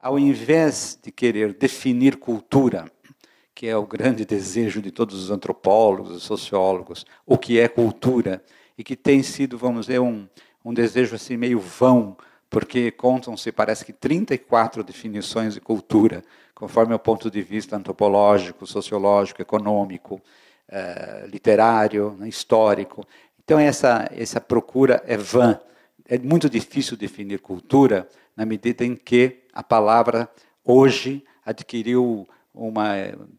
ao invés de querer definir cultura, que é o grande desejo de todos os antropólogos e sociólogos, o que é cultura, e que tem sido, vamos dizer, um desejo assim meio vão, porque contam-se, parece que 34 definições de cultura, conforme o ponto de vista antropológico, sociológico, econômico, literário, histórico. Então, essa procura é vã. É muito difícil definir cultura na medida em que a palavra hoje adquiriu uma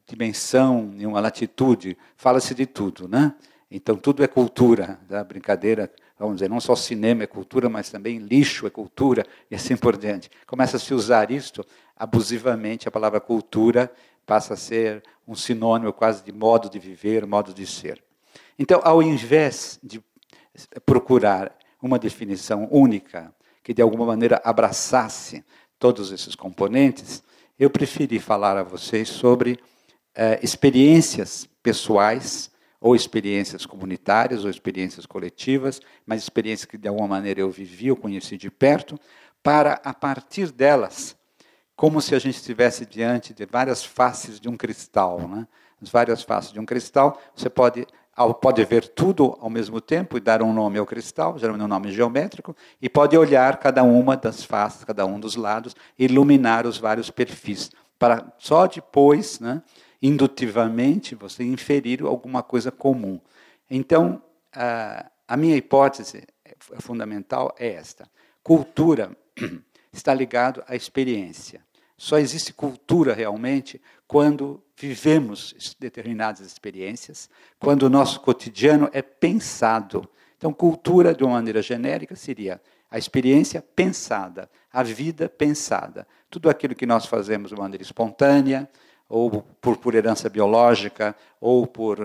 dimensão e uma latitude. Fala-se de tudo, né? Então, tudo é cultura. A brincadeira, vamos dizer, não só cinema é cultura, mas também lixo é cultura, e assim por diante. Começa a se usar isto abusivamente, a palavra cultura passa a ser um sinônimo quase de modo de viver, modo de ser. Então, ao invés de procurar uma definição única, que de alguma maneira abraçasse todos esses componentes, eu preferi falar a vocês sobre experiências pessoais, ou experiências comunitárias, ou experiências coletivas, mas experiências que de alguma maneira eu vivi, eu conheci de perto, para, a partir delas, como se a gente estivesse diante de várias faces de um cristal, né? As várias faces de um cristal, você pode ver tudo ao mesmo tempo e dar um nome ao cristal, geralmente um nome geométrico, e pode olhar cada uma das faces, cada um dos lados, e iluminar os vários perfis, para só depois, né, indutivamente, você inferir alguma coisa comum. Então, a minha hipótese fundamental é esta. Cultura está ligado à experiência. Só existe cultura realmente quando vivemos determinadas experiências, quando o nosso cotidiano é pensado. Então, cultura, de uma maneira genérica, seria a experiência pensada, a vida pensada. Tudo aquilo que nós fazemos de maneira espontânea, ou por herança biológica, ou por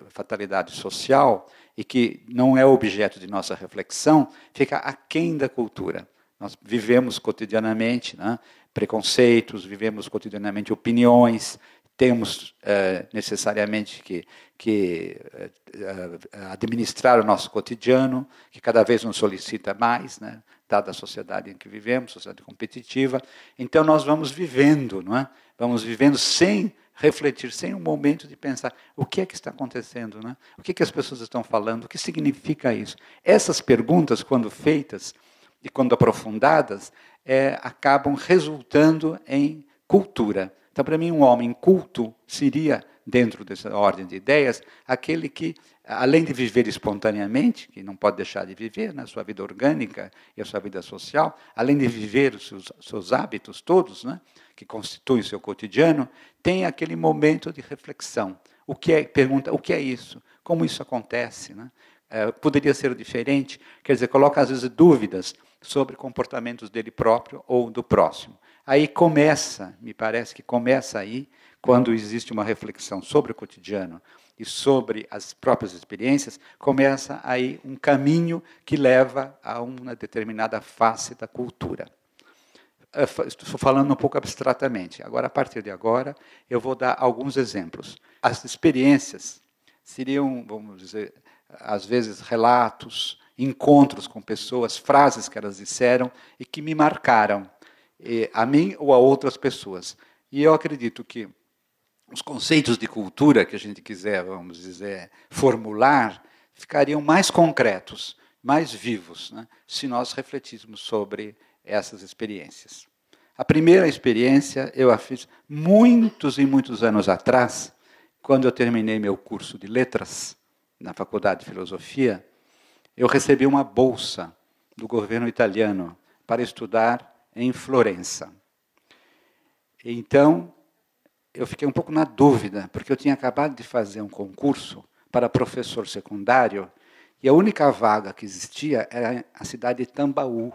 fatalidade social, e que não é objeto de nossa reflexão, fica aquém da cultura. Nós vivemos cotidianamente, né, preconceitos, vivemos cotidianamente opiniões, temos necessariamente que administrar o nosso cotidiano, que cada vez nos solicita mais, né, dada a sociedade em que vivemos, sociedade competitiva. Então, nós vamos vivendo, não é? Vamos vivendo sem refletir, sem um momento de pensar o que é que está acontecendo, né? O que é que as pessoas estão falando, o que significa isso. Essas perguntas, quando feitas e quando aprofundadas, acabam resultando em cultura. Então, para mim, um homem culto seria, dentro dessa ordem de ideias, aquele que, além de viver espontaneamente, que não pode deixar de viver na sua vida orgânica e a sua vida social, além de viver os seus hábitos todos, né, que constituem o seu cotidiano, tem aquele momento de reflexão. Pergunta, o que é isso? Como isso acontece? Né? Poderia ser diferente? Quer dizer, coloca às vezes dúvidas sobre comportamentos dele próprio ou do próximo. Aí começa, me parece que começa aí, quando existe uma reflexão sobre o cotidiano e sobre as próprias experiências, começa aí um caminho que leva a uma determinada face da cultura. Estou falando um pouco abstratamente. Agora, a partir de agora, eu vou dar alguns exemplos. As experiências seriam, vamos dizer, às vezes relatos, encontros com pessoas, frases que elas disseram e que me marcaram, a mim ou a outras pessoas. E eu acredito que os conceitos de cultura que a gente quiser, vamos dizer, formular, ficariam mais concretos, mais vivos, né, se nós refletíssemos sobre essas experiências. A primeira experiência eu a fiz muitos e muitos anos atrás, quando eu terminei meu curso de letras na Faculdade de Filosofia. Eu recebi uma bolsa do governo italiano para estudar em Florença. Então, eu fiquei um pouco na dúvida, porque eu tinha acabado de fazer um concurso para professor secundário, e a única vaga que existia era a cidade de Tambaú.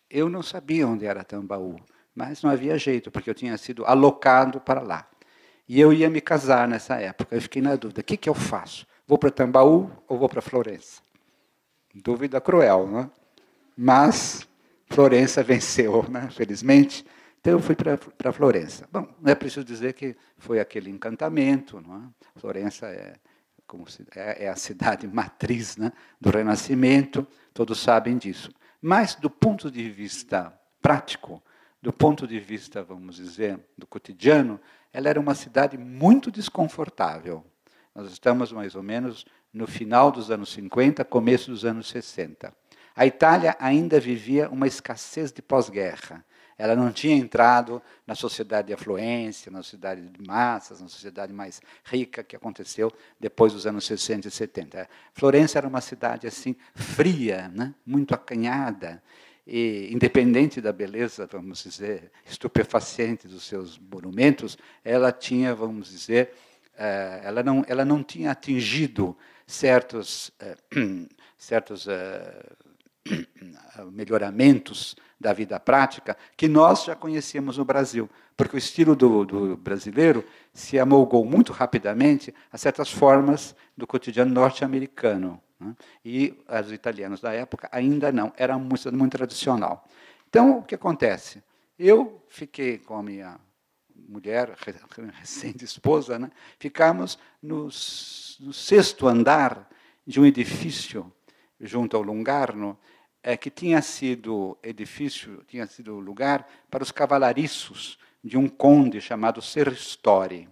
Eu não sabia onde era Tambaú, mas não havia jeito, porque eu tinha sido alocado para lá. E eu ia me casar nessa época. Eu fiquei na dúvida, o que eu faço? Vou para Tambaú ou vou para Florença? Dúvida cruel, não é? Mas Florença venceu, né? Felizmente. Então eu fui para Florença. Bom, não é preciso dizer que foi aquele encantamento, não é? Florença é a cidade matriz, né, do Renascimento, todos sabem disso. Mas, do ponto de vista prático, do ponto de vista, vamos dizer, do cotidiano, ela era uma cidade muito desconfortável. Nós estamos mais ou menos no final dos anos 50, começo dos anos 60. A Itália ainda vivia uma escassez de pós-guerra. Ela não tinha entrado na sociedade de afluência, na sociedade de massas, na sociedade mais rica que aconteceu depois dos anos 60 e 70. Florença era uma cidade assim fria, né? Muito acanhada, e independente da beleza, vamos dizer, estupefaciente dos seus monumentos, ela tinha, vamos dizer, ela não tinha atingido certos melhoramentos da vida prática que nós já conhecíamos no Brasil, porque o estilo do brasileiro se amolgou muito rapidamente a certas formas do cotidiano norte-americano, né? E os italianos da época ainda não, era muito, muito tradicional. Então, o que acontece? Eu fiquei com a minha mulher, recém-esposa, né? Ficamos no 6º andar de um edifício junto ao Lungarno, que tinha sido lugar para os cavalariços de um conde chamado Serristori.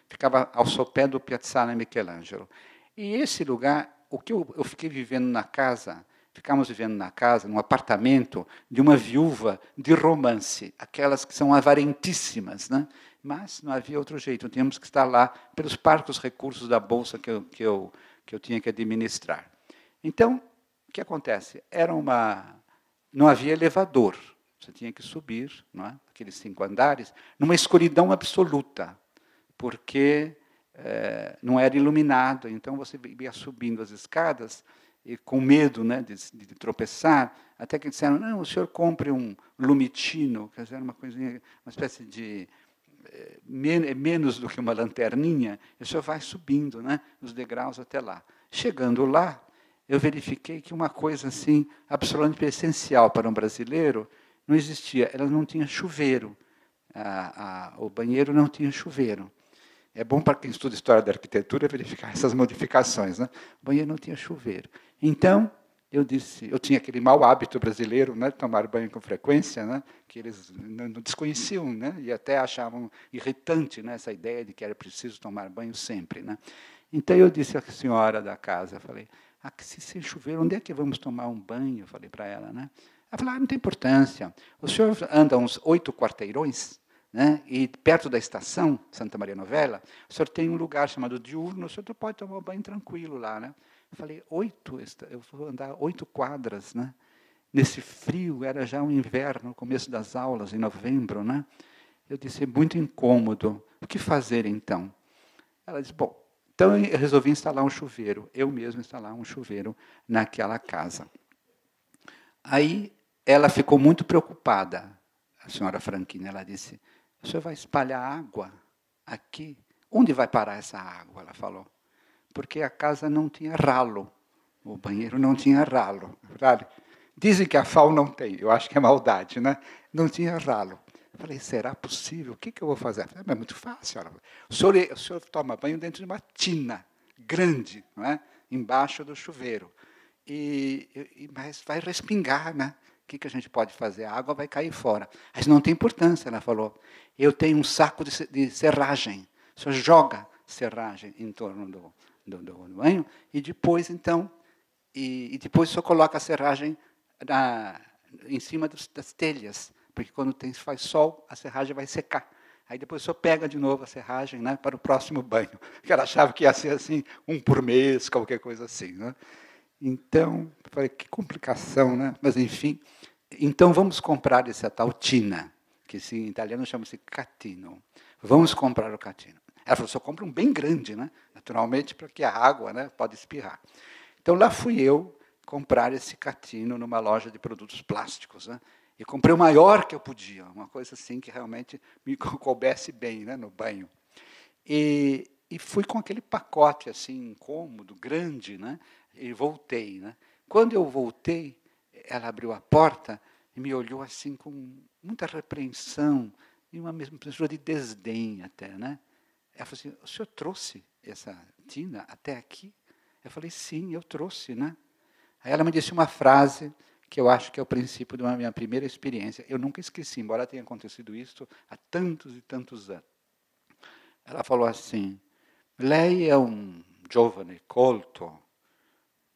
Ficava ao sopé do Piazzale Michelangelo. E esse lugar, o que eu fiquei vivendo na casa, ficamos vivendo na casa, num apartamento de uma viúva de romance, aquelas que são avarentíssimas, né? Mas não havia outro jeito, tínhamos que estar lá pelos parcos recursos da bolsa que eu tinha que administrar. Então, o que acontece? Não havia elevador, você tinha que subir, não é? Aqueles 5 andares, numa escuridão absoluta, porque não era iluminado, então você ia subindo as escadas e com medo, né, de tropeçar, até que disseram, não, o senhor compre um lumitino, quer dizer, uma coisinha, uma espécie de menos do que uma lanterninha, e o senhor vai subindo, né, os degraus até lá. Chegando lá, eu verifiquei que uma coisa assim absolutamente essencial para um brasileiro não existia. Ela não tinha chuveiro. O banheiro não tinha chuveiro. É bom para quem estuda história da arquitetura verificar essas modificações, né? O banheiro não tinha chuveiro. Então, eu tinha aquele mau hábito brasileiro, né, de tomar banho com frequência, né, que eles não desconheciam, né, e até achavam irritante, né, essa ideia de que era preciso tomar banho sempre, né. Então eu disse à senhora da casa, falei, se sem chuveiro, onde é que vamos tomar um banho? Eu falei para ela, né. Ela falou, não tem importância. O senhor anda uns 8 quarteirões, né, e perto da estação Santa Maria Novella, o senhor tem um lugar chamado Diurno, o senhor pode tomar um banho tranquilo lá, né. Eu falei, eu vou andar 8 quadras, né? Nesse frio, era já um inverno, no começo das aulas, em novembro, né? Eu disse, é muito incômodo. O que fazer, então? Ela disse, bom, então eu resolvi instalar um chuveiro. Eu mesmo instalar um chuveiro naquela casa. Aí ela ficou muito preocupada, a senhora Franquina. Ela disse, o senhor vai espalhar água aqui? Onde vai parar essa água? Ela falou. Porque a casa não tinha ralo, o banheiro não tinha ralo. Sabe? Dizem que a FAO não tem, eu acho que é maldade, né? Não tinha ralo. Eu falei, será possível? O que eu vou fazer? Falei, é muito fácil. O senhor toma banho dentro de uma tina grande, não é? Embaixo do chuveiro. Mas vai respingar, né? O que a gente pode fazer? A água vai cair fora. Mas não tem importância, ela falou. Eu tenho um saco de serragem. O senhor joga serragem em torno do banho, e depois, então, depois só coloca a serragem em cima das telhas, porque quando faz sol, a serragem vai secar. Aí depois só pega de novo a serragem, né, para o próximo banho. Porque ela achava que ia ser assim, um por mês, qualquer coisa assim. Né? Então, eu falei, que complicação, né? Mas, enfim, então vamos comprar essa tal tina, que em italiano chama-se catino. Vamos comprar o catino. Ela falou, só compra um bem grande, né? Naturalmente, porque a água, né, pode espirrar. Então, lá fui eu comprar esse catino numa loja de produtos plásticos. Né? E comprei o maior que eu podia, uma coisa assim que realmente me coubesse bem, né, no banho. E fui com aquele pacote assim, incômodo, grande, né? E voltei. Né? Quando eu voltei, ela abriu a porta e me olhou assim com muita repreensão e uma mesma mistura de desdém até, né? Ela falou assim, o senhor trouxe essa tina até aqui? Eu falei, sim, eu trouxe, né? Aí ela me disse uma frase que eu acho que é o princípio de uma minha primeira experiência. Eu nunca esqueci, embora tenha acontecido isso há tantos e tantos anos. Ela falou assim: lei é um giovane colto,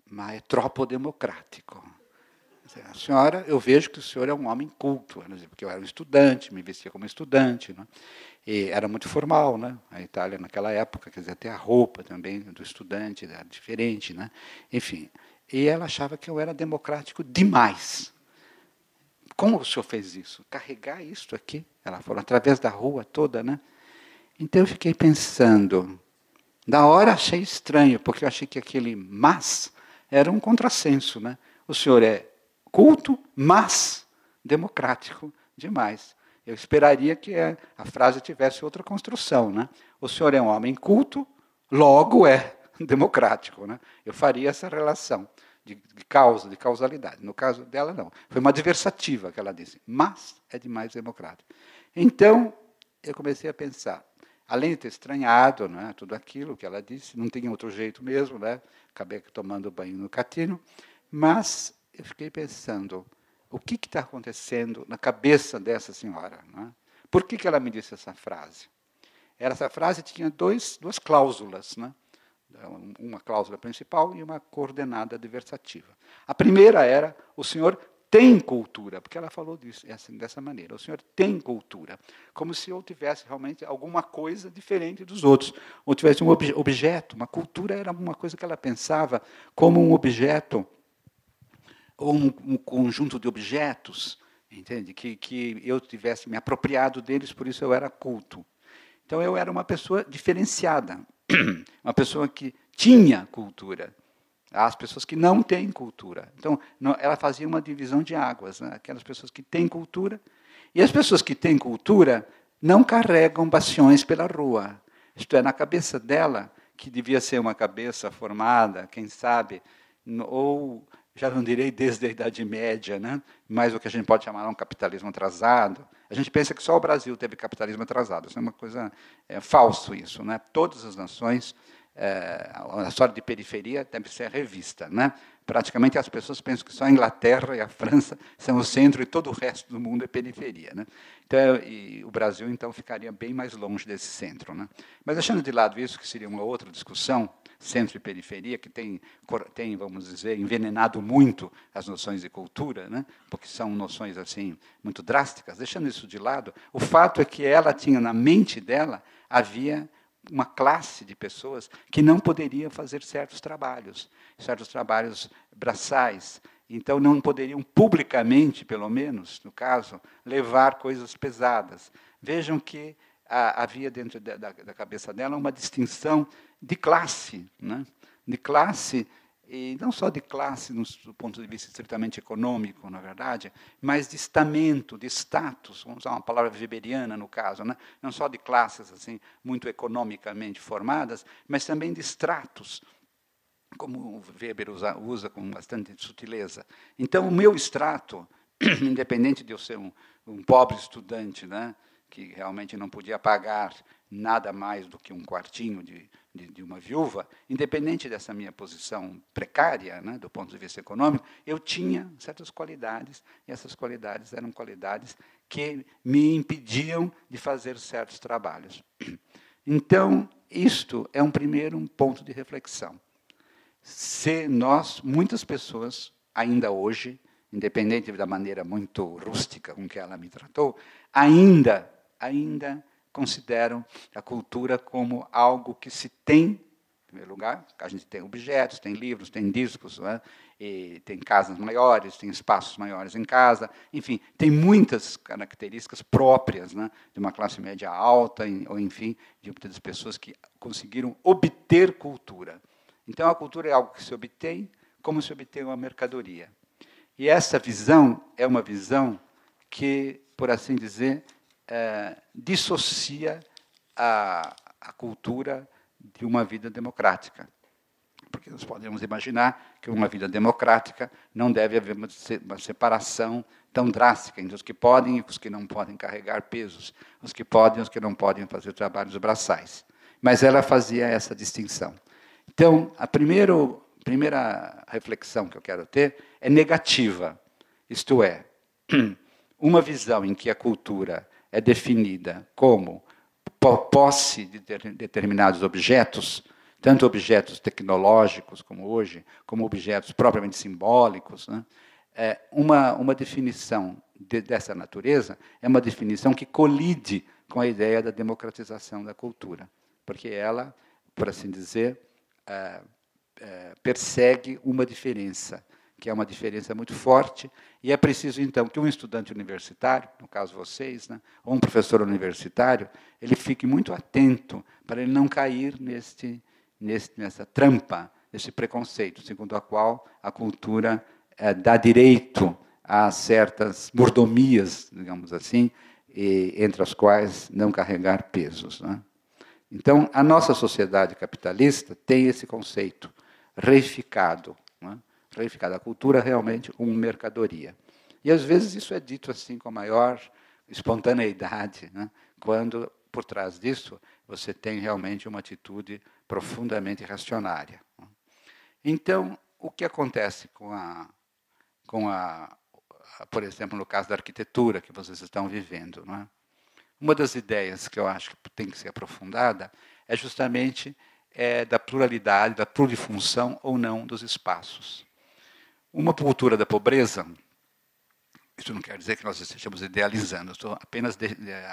mas é troppo democrático. A senhora, eu vejo que o senhor é um homem culto, porque eu era um estudante, me vestia como estudante, né? E era muito formal, né? A Itália naquela época, quer dizer, até a roupa também do estudante era diferente, né? Enfim, e ela achava que eu era democrático demais. Como o senhor fez isso? Carregar isso aqui? Ela falou, através da rua toda, né? Então eu fiquei pensando, na hora achei estranho, porque eu achei que aquele mas era um contrassenso, né? O senhor é culto, mas democrático demais. Eu esperaria que a frase tivesse outra construção, né? O senhor é um homem culto, logo é democrático, né? Eu faria essa relação de causa, de causalidade. No caso dela, não. Foi uma adversativa que ela disse, mas é demais democrático. Então, eu comecei a pensar, além de ter estranhado, né, tudo aquilo que ela disse, não tinha outro jeito mesmo, né? Acabei tomando banho no Catino, mas eu fiquei pensando, o que está acontecendo na cabeça dessa senhora? Né? Por que ela me disse essa frase? Essa frase tinha duas cláusulas, né? Uma cláusula principal e uma coordenada adversativa. A primeira era, o senhor tem cultura, porque ela falou disso, assim, dessa maneira, o senhor tem cultura, como se eu tivesse realmente alguma coisa diferente dos outros, ou tivesse um objeto, uma cultura era uma coisa que ela pensava como um objeto, ou um conjunto de objetos, entende? Que eu tivesse me apropriado deles, por isso eu era culto. Então eu era uma pessoa diferenciada, uma pessoa que tinha cultura. Há as pessoas que não têm cultura. Então ela fazia uma divisão de águas, né? Aquelas pessoas que têm cultura, e as pessoas que têm cultura não carregam bastiões pela rua. Isto é, na cabeça dela, que devia ser uma cabeça formada, quem sabe, ou já não direi desde a Idade Média, né? Mas o que a gente pode chamar de um capitalismo atrasado. A gente pensa que só o Brasil teve capitalismo atrasado. Isso é uma coisa falso isso, né? Todas as nações, a história de periferia deve ser revista, né? Praticamente as pessoas pensam que só a Inglaterra e a França são o centro e todo o resto do mundo é periferia, né? Então, e o Brasil então ficaria bem mais longe desse centro, né? Mas deixando de lado isso, que seria uma outra discussão, centro e periferia, que tem, vamos dizer, envenenado muito as noções de cultura, né? Porque são noções assim muito drásticas. Deixando isso de lado, o fato é que ela tinha na mente dela, havia uma classe de pessoas que não poderiam fazer certos trabalhos braçais. Então, não poderiam publicamente, pelo menos, no caso, levar coisas pesadas. Vejam que havia dentro da cabeça dela uma distinção de classe, né? De classe, e não só de classe do ponto de vista estritamente econômico, na verdade, mas de estamento, de status, vamos usar uma palavra weberiana no caso, né? Não só de classes assim muito economicamente formadas, mas também de estratos, como o Weber usa com bastante sutileza. Então, o meu extrato, independente de eu ser um pobre estudante, né, que realmente não podia pagar nada mais do que um quartinho de uma viúva, independente dessa minha posição precária, né, do ponto de vista econômico, eu tinha certas qualidades, e essas qualidades eram qualidades que me impediam de fazer certos trabalhos. Então, isto é um primeiro ponto de reflexão. Se muitas pessoas, ainda hoje, independente da maneira muito rústica com que ela me tratou, ainda consideram a cultura como algo que se tem, em primeiro lugar, a gente tem objetos, tem livros, tem discos, né? E tem casas maiores, tem espaços maiores em casa, enfim, tem muitas características próprias, né, de uma classe média alta, ou enfim, de muitas pessoas que conseguiram obter cultura. Então, a cultura é algo que se obtém, como se obtém uma mercadoria. E essa visão é uma visão que, por assim dizer, dissocia a cultura de uma vida democrática. Porque nós podemos imaginar que uma vida democrática não deve haver uma separação tão drástica entre os que podem e os que não podem carregar pesos, os que podem e os que não podem fazer trabalhos braçais. Mas ela fazia essa distinção. Então, a primeira reflexão que eu quero ter é negativa. Isto é, uma visão em que a cultura é definida como posse de determinados objetos, tanto objetos tecnológicos como hoje, como objetos propriamente simbólicos, né? Uma definição dessa natureza é uma definição que colide com a ideia da democratização da cultura, porque ela, por assim dizer, persegue uma diferença, que é uma diferença muito forte, e é preciso, então, que um estudante universitário, no caso vocês, né, ou um professor universitário, ele fique muito atento para ele não cair nessa trampa, nesse preconceito, segundo a qual a cultura dá direito a certas mordomias, digamos assim, entre as quais não carregar pesos, né? Então, a nossa sociedade capitalista tem esse conceito reificado, né? Reificado. A cultura é realmente uma mercadoria. E, às vezes, isso é dito assim com a maior espontaneidade, né? Quando, por trás disso, você tem realmente uma atitude profundamente reacionária. Então, o que acontece por exemplo, no caso da arquitetura que vocês estão vivendo, não é? Uma das ideias que eu acho que tem que ser aprofundada é justamente da pluralidade, da plurifunção ou não dos espaços. Uma cultura da pobreza, isso não quer dizer que nós estejamos idealizando, estou apenas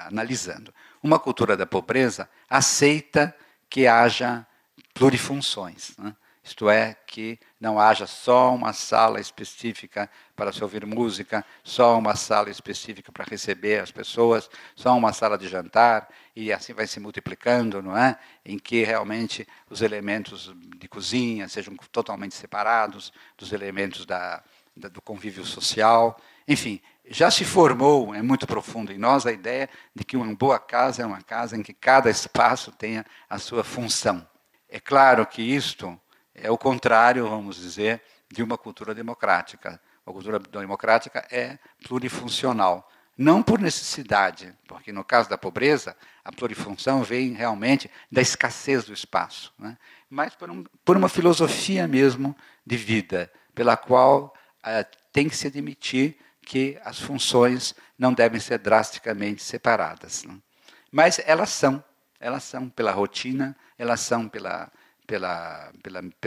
analisando. Uma cultura da pobreza aceita que haja plurifunções, né? Isto é, que não haja só uma sala específica para se ouvir música, só uma sala específica para receber as pessoas, só uma sala de jantar, e assim vai se multiplicando, não é? Em que realmente os elementos de cozinha sejam totalmente separados dos elementos do convívio social. Enfim, já se formou, é muito profundo em nós, a ideia de que uma boa casa é uma casa em que cada espaço tenha a sua função. É claro que isto é o contrário, vamos dizer, de uma cultura democrática. A cultura democrática é plurifuncional. Não por necessidade, porque no caso da pobreza, a plurifunção vem realmente da escassez do espaço, né? Mas por uma filosofia mesmo de vida, pela qual tem que se admitir que as funções não devem ser drasticamente separadas, né? Mas elas são pela rotina, elas são pelo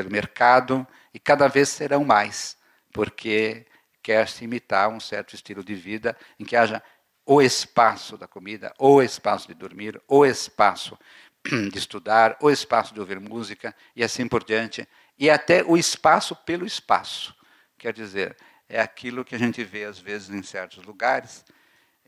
mercado, e cada vez serão mais, porque quer-se imitar um certo estilo de vida em que haja o espaço da comida, o espaço de dormir, o espaço de estudar, o espaço de ouvir música, e assim por diante, e até o espaço pelo espaço. Quer dizer, é aquilo que a gente vê às vezes em certos lugares,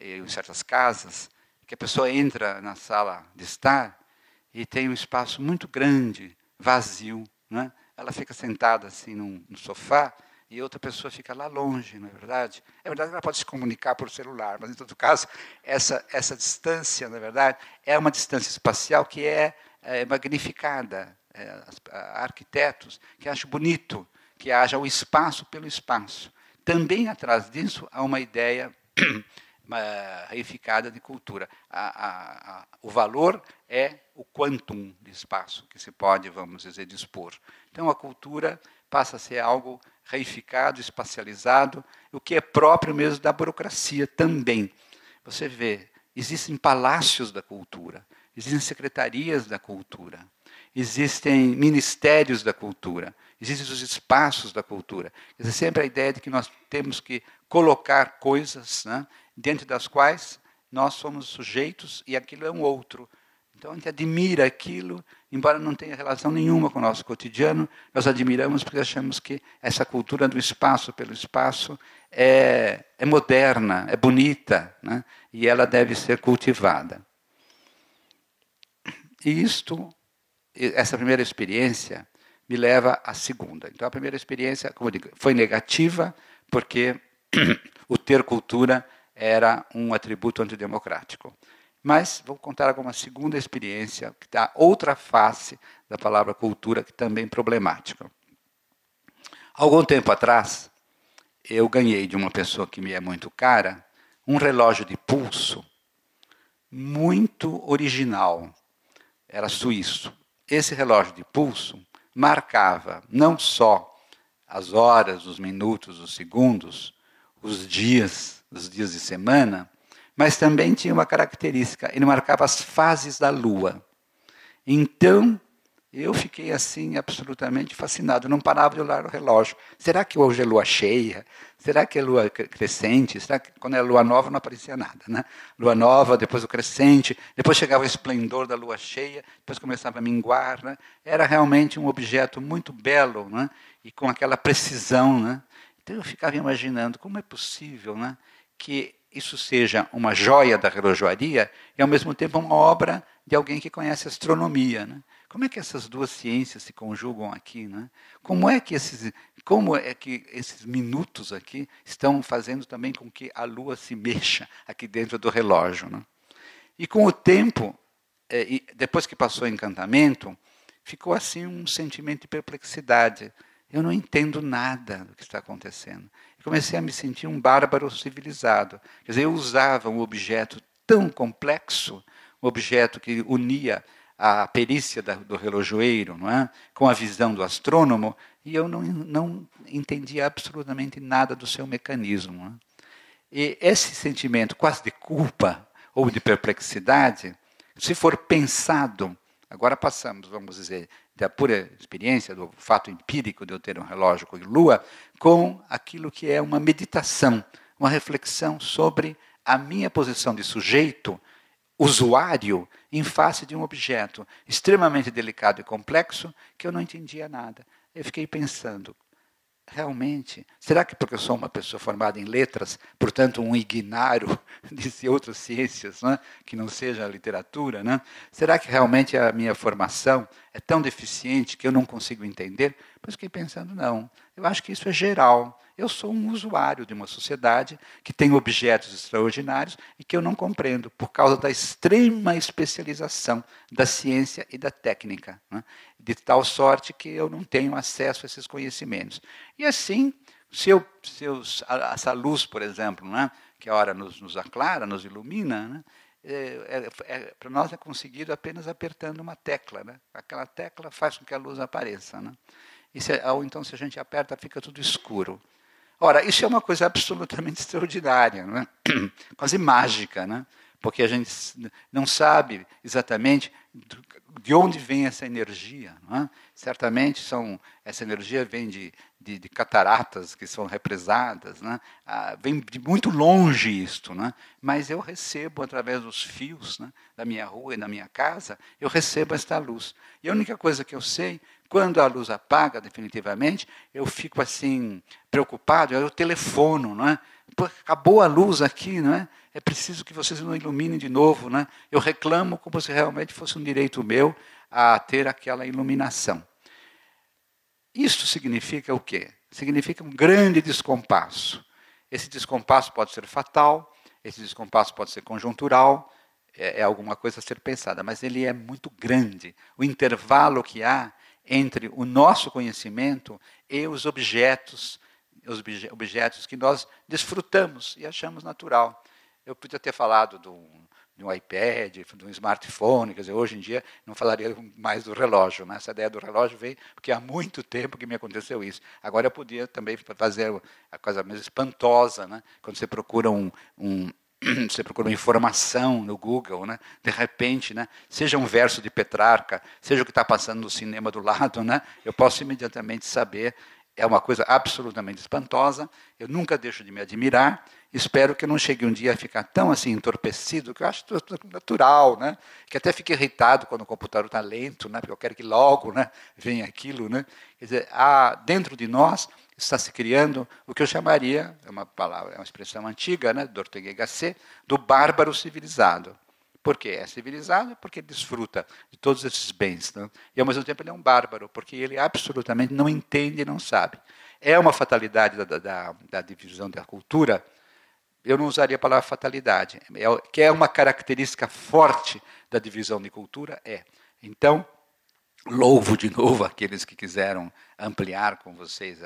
em certas casas, que a pessoa entra na sala de estar e tem um espaço muito grande, vazio, né? Ela fica sentada assim no sofá e outra pessoa fica lá longe, não é verdade? É verdade que ela pode se comunicar por celular, mas, em todo caso, essa distância, na verdade, é uma distância espacial que é magnificada. Há arquitetos que acham bonito que haja o espaço pelo espaço. Também atrás disso há uma ideia reificada de cultura. O valor é o quantum de espaço que se pode, vamos dizer, dispor. Então, a cultura passa a ser algo reificado, espacializado, o que é próprio mesmo da burocracia também. Você vê, existem palácios da cultura, existem secretarias da cultura, existem ministérios da cultura, existem os espaços da cultura. Quer dizer, sempre a ideia de que nós temos que colocar coisas, né, dentro das quais nós somos sujeitos e aquilo é um outro. Então a gente admira aquilo, embora não tenha relação nenhuma com o nosso cotidiano, nós admiramos porque achamos que essa cultura do espaço pelo espaço é moderna, é bonita, né? E ela deve ser cultivada. E essa primeira experiência me leva à segunda. Então a primeira experiência, como eu digo, foi negativa, porque o ter cultura era um atributo antidemocrático. Mas vou contar alguma segunda experiência, que dá outra face da palavra cultura, que também é problemática. Algum tempo atrás, eu ganhei de uma pessoa que me é muito cara, um relógio de pulso muito original. Era suíço. Esse relógio de pulso marcava não só as horas, os minutos, os segundos, os dias de semana, mas também tinha uma característica, ele marcava as fases da Lua. Então, eu fiquei assim, absolutamente fascinado, não parava de olhar o relógio. Será que hoje é lua cheia? Será que é lua crescente? Será que quando é lua nova não aparecia nada, né? Lua nova, depois o crescente, depois chegava o esplendor da lua cheia, depois começava a minguar, né? Era realmente um objeto muito belo, né? E com aquela precisão, né? Então eu ficava imaginando como é possível, né, que isso seja uma joia da relojoaria e ao mesmo tempo uma obra de alguém que conhece astronomia, né? Como é que essas duas ciências se conjugam aqui, né? Como é que esses minutos aqui estão fazendo também com que a Lua se mexa aqui dentro do relógio, né? E com o tempo, depois que passou o encantamento, ficou assim um sentimento de perplexidade. Eu não entendo nada do que está acontecendo. E comecei a me sentir um bárbaro civilizado. Quer dizer, eu usava um objeto tão complexo, um objeto que unia a perícia do relojoeiro, não é? Com a visão do astrônomo, e eu não entendia absolutamente nada do seu mecanismo. Não é? E esse sentimento quase de culpa ou de perplexidade, se for pensado, agora passamos, vamos dizer, da pura experiência, do fato empírico de eu ter um relógio com lua, com aquilo que é uma meditação, uma reflexão sobre a minha posição de sujeito, usuário, em face de um objeto extremamente delicado e complexo que eu não entendia nada. Eu fiquei pensando, realmente, será que porque eu sou uma pessoa formada em letras, portanto um ignaro de outras ciências, né, que não seja a literatura, né, será que realmente a minha formação é tão deficiente que eu não consigo entender? Mas fiquei pensando, não, eu acho que isso é geral. Eu sou um usuário de uma sociedade que tem objetos extraordinários e que eu não compreendo por causa da extrema especialização da ciência e da técnica, né? De tal sorte que eu não tenho acesso a esses conhecimentos. E assim, essa luz, por exemplo, né, que a hora nos aclara, nos ilumina, né, para nós é conseguido apenas apertando uma tecla. Né? Aquela tecla faz com que a luz apareça. Né? Ou então, se a gente aperta, fica tudo escuro. Ora, isso é uma coisa absolutamente extraordinária, não é? Quase mágica, né? Porque a gente não sabe exatamente de onde vem essa energia. Não é? Certamente essa energia vem de cataratas que são represadas, né? Vem de muito longe isto, né? Mas eu recebo, através dos fios, né, da minha rua e da minha casa, eu recebo esta luz. E a única coisa que eu sei, quando a luz apaga definitivamente, eu fico assim preocupado, eu telefono, não é? Pô, acabou a luz aqui, não é? É preciso que vocês não iluminem de novo, né? Eu reclamo como se realmente fosse um direito meu a ter aquela iluminação. Isso significa o quê? Significa um grande descompasso. Esse descompasso pode ser fatal, esse descompasso pode ser conjuntural, é alguma coisa a ser pensada, mas ele é muito grande. O intervalo que há entre o nosso conhecimento e os objetos que nós desfrutamos e achamos natural. Eu podia ter falado de um iPad, de um smartphone, quer dizer, hoje em dia não falaria mais do relógio. Né? Essa ideia do relógio veio porque há muito tempo que me aconteceu isso. Agora eu podia também fazer a coisa mais espantosa, né? Quando você procura você procura uma informação no Google, né? De repente, né? Seja um verso de Petrarca, seja o que está passando no cinema do lado, né? Eu posso imediatamente saber. É uma coisa absolutamente espantosa, eu nunca deixo de me admirar, espero que eu não chegue um dia a ficar tão assim entorpecido, que eu acho natural, né? Que até fique irritado quando o computador está lento, né? Porque eu quero que logo, né, venha aquilo. Né? Quer dizer, dentro de nós está se criando o que eu chamaria, é uma expressão antiga, né, do Ortega y Gasset, do bárbaro civilizado. Por quê? É civilizado porque ele desfruta de todos esses bens. Né? E, ao mesmo tempo, ele é um bárbaro, porque ele absolutamente não entende e não sabe. É uma fatalidade da divisão da cultura. Eu não usaria a palavra fatalidade, que é uma característica forte da divisão de cultura. Então, louvo de novo aqueles que quiseram ampliar com vocês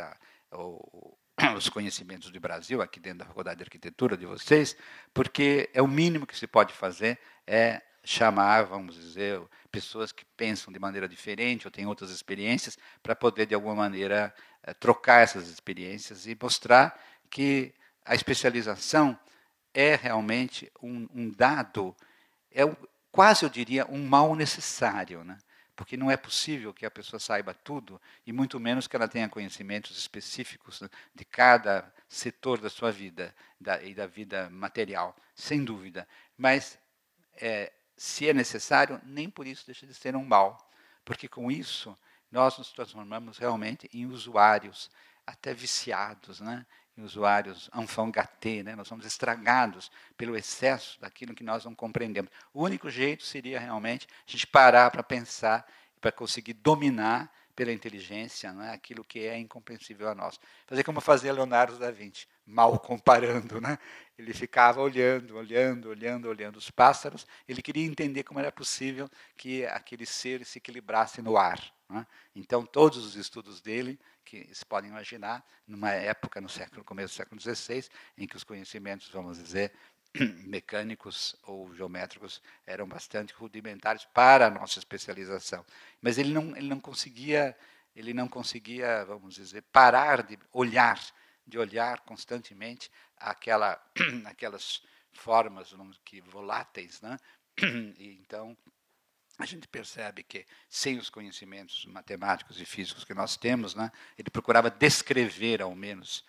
os conhecimentos do Brasil, aqui dentro da Faculdade de Arquitetura de vocês, porque o mínimo que se pode fazer é chamar, vamos dizer, pessoas que pensam de maneira diferente ou têm outras experiências, para poder, de alguma maneira, trocar essas experiências e mostrar que a especialização é realmente um dado, quase eu diria um mal necessário, né? Porque não é possível que a pessoa saiba tudo, e muito menos que ela tenha conhecimentos específicos, né, de cada setor da sua vida e da vida material, sem dúvida. Mas, se é necessário, nem por isso deixa de ser um mal, porque com isso nós nos transformamos realmente em usuários, até viciados, né? Em usuários enfant gâté, né? Nós somos estragados pelo excesso daquilo que nós não compreendemos. O único jeito seria realmente a gente parar para pensar, para conseguir dominar pela inteligência, né, aquilo que é incompreensível a nós. Fazer como fazia Leonardo da Vinci, mal comparando, né? Ele ficava olhando os pássaros, ele queria entender como era possível que aquele ser se equilibrasse no ar, né? Então, todos os estudos dele, que se podem imaginar, numa época, começo do século XVI, em que os conhecimentos, vamos dizer, mecânicos ou geométricos eram bastante rudimentares para a nossa especialização. Mas ele não conseguia, vamos dizer, parar de olhar constantemente aquelas formas voláteis, né? E então a gente percebe que, sem os conhecimentos matemáticos e físicos que nós temos, né, ele procurava descrever, ao menos,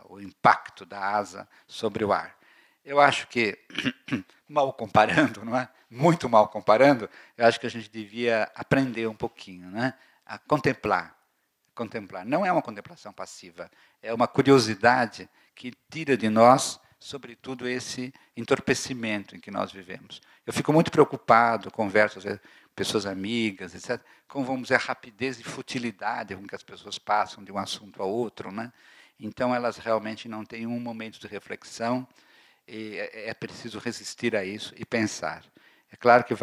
o impacto da asa sobre o ar. Eu acho que, mal comparando, não é? Muito mal comparando, eu acho que a gente devia aprender um pouquinho, né, a contemplar. Não é uma contemplação passiva, é uma curiosidade que tira de nós, sobretudo, esse entorpecimento em que nós vivemos. Eu fico muito preocupado, converso às vezes com pessoas amigas, etc., com, vamos dizer, a rapidez e futilidade com que as pessoas passam de um assunto a outro, né? Então, elas realmente não têm um momento de reflexão, e é preciso resistir a isso e pensar. É claro que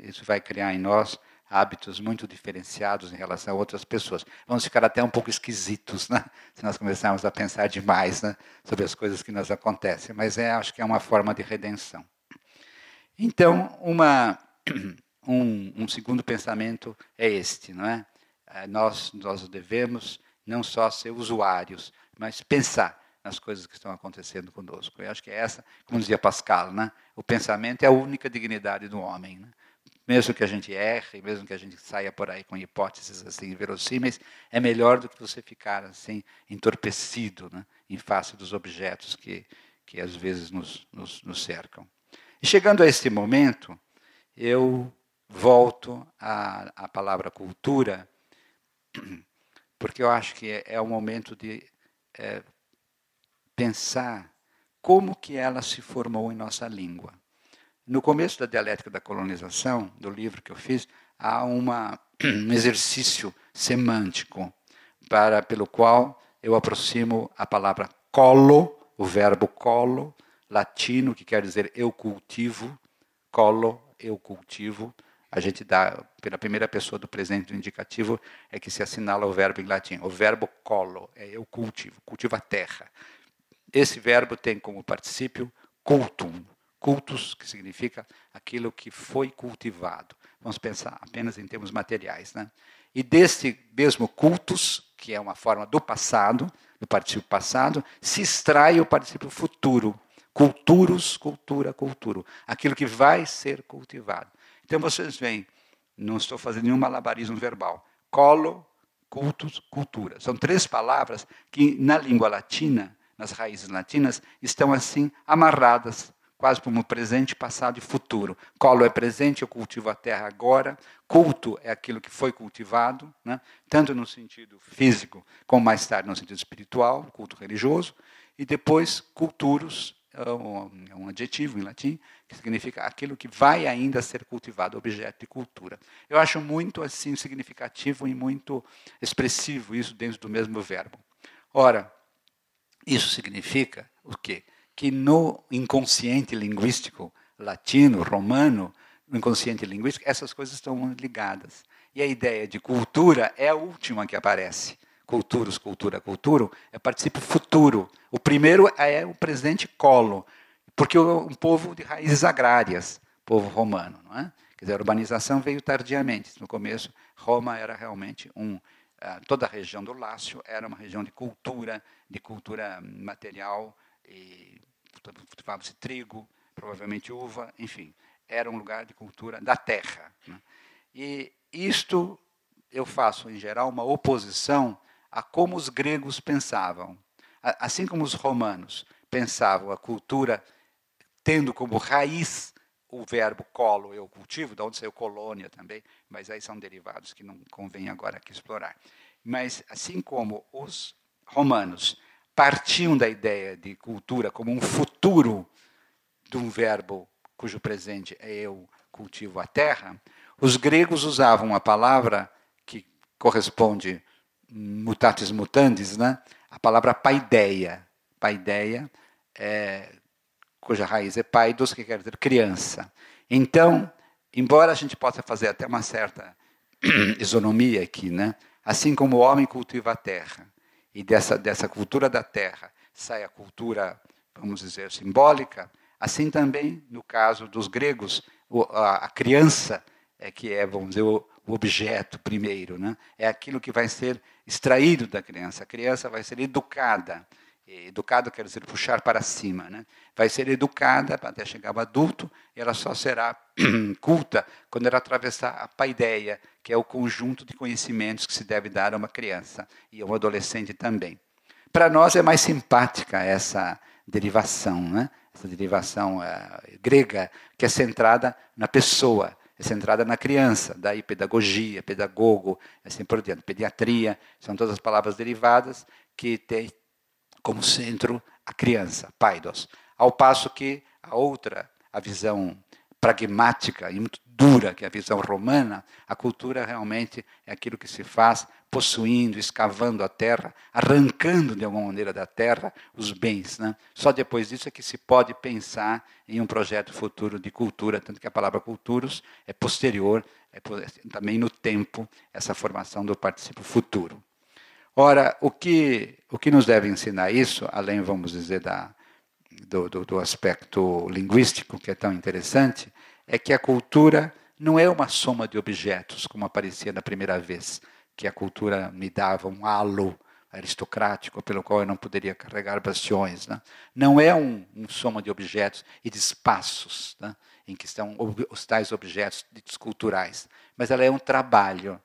isso vai criar em nós hábitos muito diferenciados em relação a outras pessoas. Vamos ficar até um pouco esquisitos, né, se nós começarmos a pensar demais, né, sobre as coisas que nos acontecem. Mas acho que é uma forma de redenção. Então, um segundo pensamento é este, não é? Nós devemos não só ser usuários, mas pensar nas coisas que estão acontecendo conosco. Eu acho que essa, como dizia Pascal, né, o pensamento é a única dignidade do homem, né? Mesmo que a gente erre, mesmo que a gente saia por aí com hipóteses assim verossímeis, é melhor do que você ficar assim entorpecido, né, em face dos objetos que às vezes nos cercam. E chegando a este momento, eu volto à palavra cultura, porque eu acho que é o momento de pensar como que ela se formou em nossa língua. No começo da dialética da colonização, do livro que eu fiz, há um exercício semântico pelo qual eu aproximo a palavra colo, o verbo colo, latino, que quer dizer eu cultivo, colo, eu cultivo. A gente dá, pela primeira pessoa do presente indicativo, é que se assinala o verbo em latim. O verbo colo é eu cultivo, cultivo a terra. Esse verbo tem como particípio cultum, cultus, que significa aquilo que foi cultivado. Vamos pensar apenas em termos materiais, né? E desse mesmo cultus, que é uma forma do passado, do particípio passado, se extrai o particípio futuro. Culturus, cultura, culturo. Aquilo que vai ser cultivado. Então vocês veem, não estou fazendo nenhum malabarismo verbal. Colo, cultus, cultura. São três palavras que na língua latina, nas raízes latinas, estão assim amarradas, quase como presente, passado e futuro. Colo é presente, eu cultivo a terra agora. Culto é aquilo que foi cultivado, né? Tanto no sentido físico, como mais tarde no sentido espiritual, culto religioso. E depois, culturus, é um adjetivo em latim, que significa aquilo que vai ainda ser cultivado, objeto de cultura. Eu acho muito assim significativo e muito expressivo isso dentro do mesmo verbo. Ora, isso significa o quê? Que no inconsciente linguístico latino, romano, no inconsciente linguístico, essas coisas estão ligadas. E a ideia de cultura é a última que aparece. Culturus, cultura, culturo, é particípio futuro. O primeiro é o presente colo, porque é um povo de raízes agrárias, povo romano, não é? Quer dizer, a urbanização veio tardiamente. No começo, Roma era realmente toda a região do Lácio era uma região de cultura material, e cultivava-se trigo, provavelmente uva, enfim, era um lugar de cultura da terra. Né? E isto eu faço, em geral, uma oposição a como os gregos pensavam. Assim como os romanos pensavam a cultura tendo como raiz o verbo colo, eu cultivo, de onde saiu colônia também, mas aí são derivados que não convém agora aqui explorar. Mas, assim como os romanos partiam da ideia de cultura como um futuro de um verbo cujo presente é eu cultivo a terra, os gregos usavam uma palavra que corresponde mutatis mutandis, né? A palavra paideia. Paideia, cuja raiz é paidos, que quer dizer criança. Então, embora a gente possa fazer até uma certa isonomia aqui, né? Assim como o homem cultiva a terra, e dessa cultura da terra sai a cultura, vamos dizer, simbólica, assim também, no caso dos gregos, a criança que é, vamos dizer, o objeto primeiro, né? É aquilo que vai ser extraído da criança. A criança vai ser educada. Educado quer dizer puxar para cima, né? Vai ser educada até chegar ao adulto, e ela só será culta quando ela atravessar a paideia, que é o conjunto de conhecimentos que se deve dar a uma criança e a um adolescente também. Para nós é mais simpática essa derivação, né? Essa derivação grega, que é centrada na pessoa, é centrada na criança, daí pedagogia, pedagogo, assim por diante, pediatria, são todas as palavras derivadas que têm como centro a criança, paidos. Ao passo que a outra, a visão pragmática e muito dura, que é a visão romana, a cultura realmente é aquilo que se faz possuindo, escavando a terra, arrancando de alguma maneira da terra os bens. Né? Só depois disso é que se pode pensar em um projeto futuro de cultura, tanto que a palavra culturos é posterior, também no tempo, essa formação do particípio futuro. Ora, o que nos deve ensinar isso, além, vamos dizer, do aspecto linguístico, que é tão interessante, é que a cultura não é uma soma de objetos, como aparecia na primeira vez, que a cultura me dava um halo aristocrático pelo qual eu não poderia carregar bastiões. Né? Não é um soma de objetos e de espaços, né? Em que estão os tais objetos culturais, mas ela é um trabalho.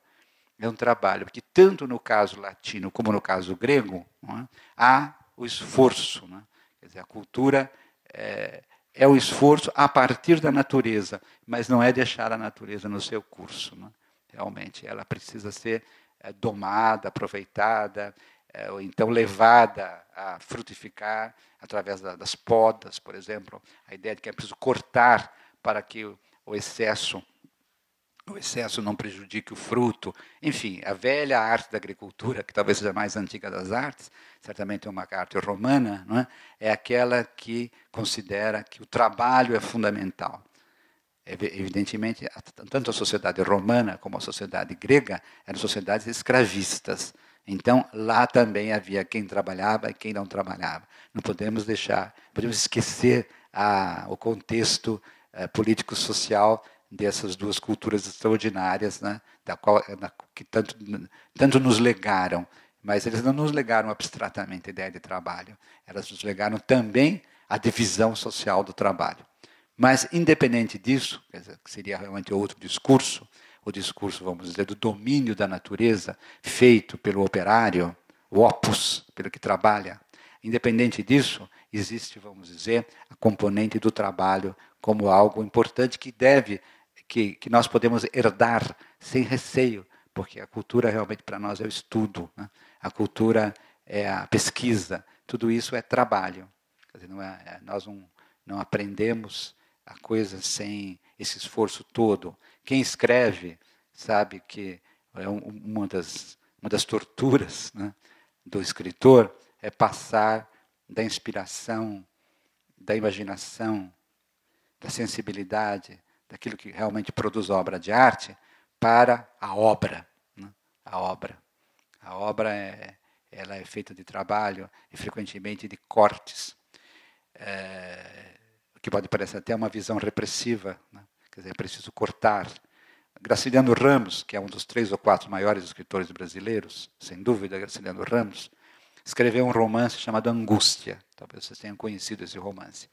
É um trabalho, porque tanto no caso latino como no caso grego, é, há o esforço. Né? Quer dizer, a cultura é o esforço a partir da natureza, mas não é deixar a natureza no seu curso. Né? Realmente, ela precisa ser domada, aproveitada, ou então levada a frutificar através das podas, por exemplo. A ideia de que é preciso cortar para que o excesso não prejudique o fruto. Enfim, a velha arte da agricultura, que talvez seja a mais antiga das artes, certamente é uma arte romana, não é? É aquela que considera que o trabalho é fundamental. Evidentemente, tanto a sociedade romana como a sociedade grega eram sociedades escravistas. Então, lá também havia quem trabalhava e quem não trabalhava. Não podemos esquecer o contexto político-social dessas duas culturas extraordinárias, né, que tanto nos legaram. Mas eles não nos legaram abstratamente a ideia de trabalho. Elas nos legaram também a divisão social do trabalho. Mas, independente disso, quer dizer, que seria realmente outro discurso, o discurso, vamos dizer, do domínio da natureza feito pelo operário, o opus, pelo que trabalha. Independente disso, existe, vamos dizer, a componente do trabalho como algo importante que nós podemos herdar sem receio, porque a cultura realmente para nós é o estudo, né? A cultura é a pesquisa, tudo isso é trabalho. Quer dizer, nós não aprendemos a coisa sem esse esforço todo. Quem escreve sabe que uma das torturas, né, do escritor é passar da inspiração, da imaginação, da sensibilidade, daquilo que realmente produz a obra de arte, para a obra. Né? A obra. A obra ela é feita de trabalho e frequentemente de cortes, que pode parecer até uma visão repressiva. Né? Quer dizer, é preciso cortar Graciliano Ramos, que é um dos 3 ou 4 maiores escritores brasileiros, sem dúvida, Graciliano Ramos, escreveu um romance chamado Angústia. Talvez vocês tenham conhecido esse romance.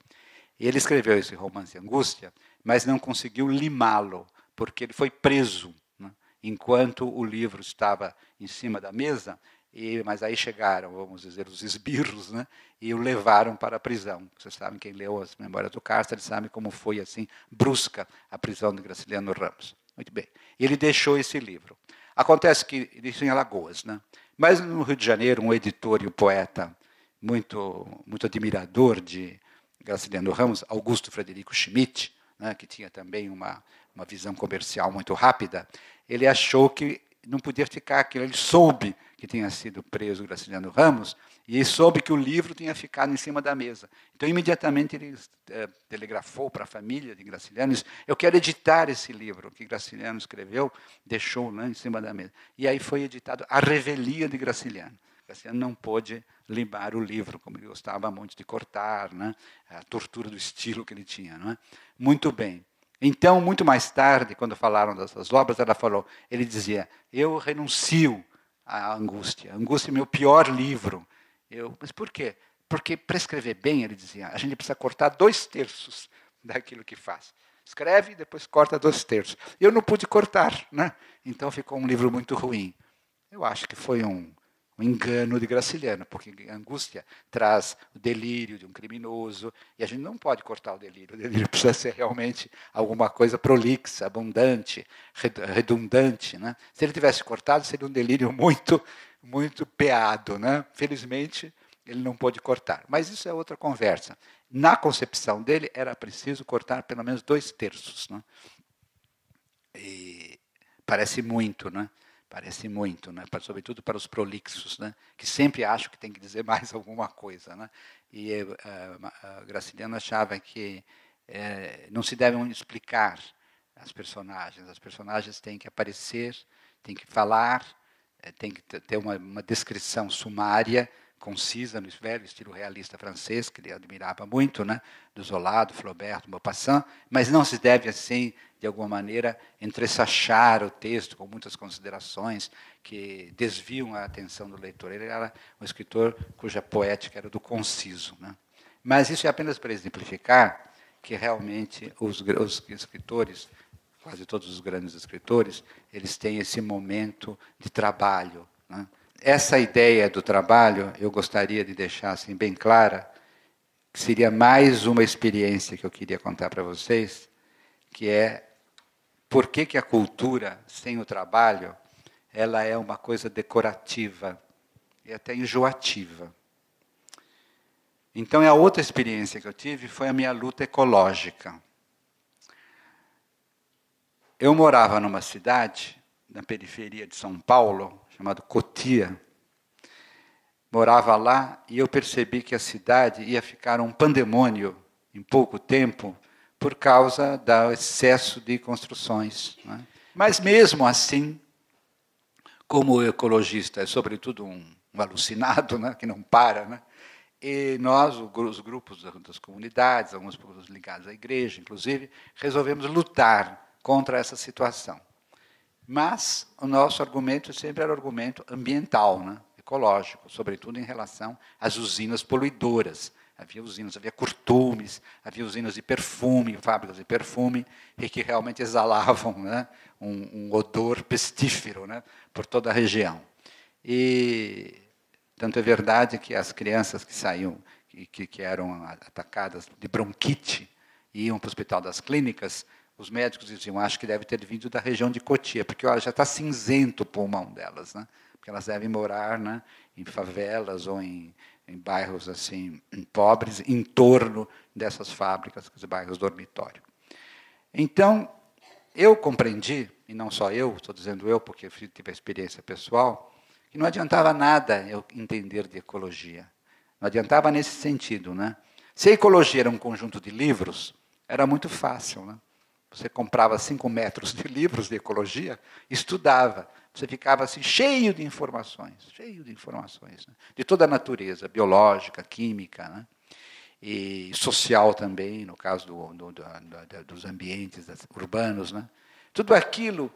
E ele escreveu esse romance Angústia, mas não conseguiu limá-lo, porque ele foi preso, né, enquanto o livro estava em cima da mesa, mas aí chegaram, vamos dizer, os esbirros, né, e o levaram para a prisão. Vocês sabem, quem leu as Memórias do Cárcere sabe como foi assim brusca a prisão de Graciliano Ramos. Muito bem. E ele deixou esse livro. Acontece que isso em Alagoas, né? Mas no Rio de Janeiro, um editor e um poeta muito admirador de Graciliano Ramos, Augusto Frederico Schmidt, né, que tinha também uma visão comercial muito rápida, ele achou que não podia ficar aquilo. Ele soube que tinha sido preso Graciliano Ramos e soube que o livro tinha ficado em cima da mesa. Então, imediatamente, ele telegrafou para a família de Graciliano e disse: eu quero editar esse livro que Graciliano escreveu, deixou lá em cima da mesa. E aí foi editado A Revelia de Graciliano. Graciliano não pôde limar o livro, como ele gostava muito de cortar, né? A tortura do estilo que ele tinha. Não é? Muito bem. Então, muito mais tarde, quando falaram dessas obras, ele dizia: eu renuncio à Angústia. A Angústia é meu pior livro. Mas por quê? Porque para escrever bem, ele dizia, a gente precisa cortar 2/3 daquilo que faz. Escreve e depois corta 2/3. Eu não pude cortar, né? Então ficou um livro muito ruim. Eu acho que foi um engano de Graciliano, porque a Angústia traz o delírio de um criminoso, e a gente não pode cortar o delírio. O delírio precisa ser realmente alguma coisa prolixa, abundante, redundante. Né? Se ele tivesse cortado, seria um delírio muito peado. Né? Felizmente, ele não pôde cortar. Mas isso é outra conversa. Na concepção dele, era preciso cortar pelo menos 2/3. Né? E parece muito, né? Parece muito, né? Sobretudo para os prolixos, né? Que sempre acham que tem que dizer mais alguma coisa. Né? E Graciliano achava que não se devem explicar as personagens têm que aparecer, têm que falar, tem que ter uma descrição sumária, concisa, no velho estilo realista francês, que ele admirava muito, né? Do Zola, do Flaubert, do Maupassant, mas não se deve, assim, de alguma maneira, entressachar o texto com muitas considerações que desviam a atenção do leitor. Ele era um escritor cuja poética era do conciso. Né? Mas isso é apenas para exemplificar que, realmente, os escritores, quase todos os grandes escritores, eles têm esse momento de trabalho. Né? Essa ideia do trabalho, eu gostaria de deixar assim, bem clara, que seria mais uma experiência que eu queria contar para vocês, que é por que a cultura, sem o trabalho, ela é uma coisa decorativa e até enjoativa. Então, a outra experiência que eu tive foi a minha luta ecológica. Eu morava numa cidade, na periferia de São Paulo, chamada Cotia. Morava lá e eu percebi que a cidade ia ficar um pandemônio em pouco tempo por causa do excesso de construções. Né? Mas mesmo assim, como o ecologista é sobretudo um alucinado, né, que não para, né? E nós, os grupos das comunidades, alguns grupos ligados à igreja, inclusive, resolvemos lutar contra essa situação. Mas o nosso argumento sempre era o argumento ambiental, né? Ecológico, sobretudo em relação às usinas poluidoras. Havia usinas, havia curtumes, havia usinas de perfume, fábricas de perfume, e que realmente exalavam, né, um odor pestífero, né, por toda a região. E tanto é verdade que as crianças que saíam, que eram atacadas de bronquite, e iam para o Hospital das Clínicas, os médicos diziam, acho que deve ter vindo da região de Cotia, porque olha, já está cinzento o pulmão delas, né? Porque elas devem morar, né, em favelas ou em bairros assim pobres, em torno dessas fábricas, os bairros dormitório. Então, eu compreendi, e não só eu, estou dizendo eu porque eu tive a experiência pessoal, que não adiantava nada eu entender de ecologia. Não adiantava nesse sentido. Né? Se a ecologia era um conjunto de livros, era muito fácil. Né? Você comprava 5 metros de livros de ecologia, estudava. Você ficava assim, cheio de informações, né? De toda a natureza, biológica, química, né? E social também, no caso dos ambientes urbanos. Né? Tudo aquilo,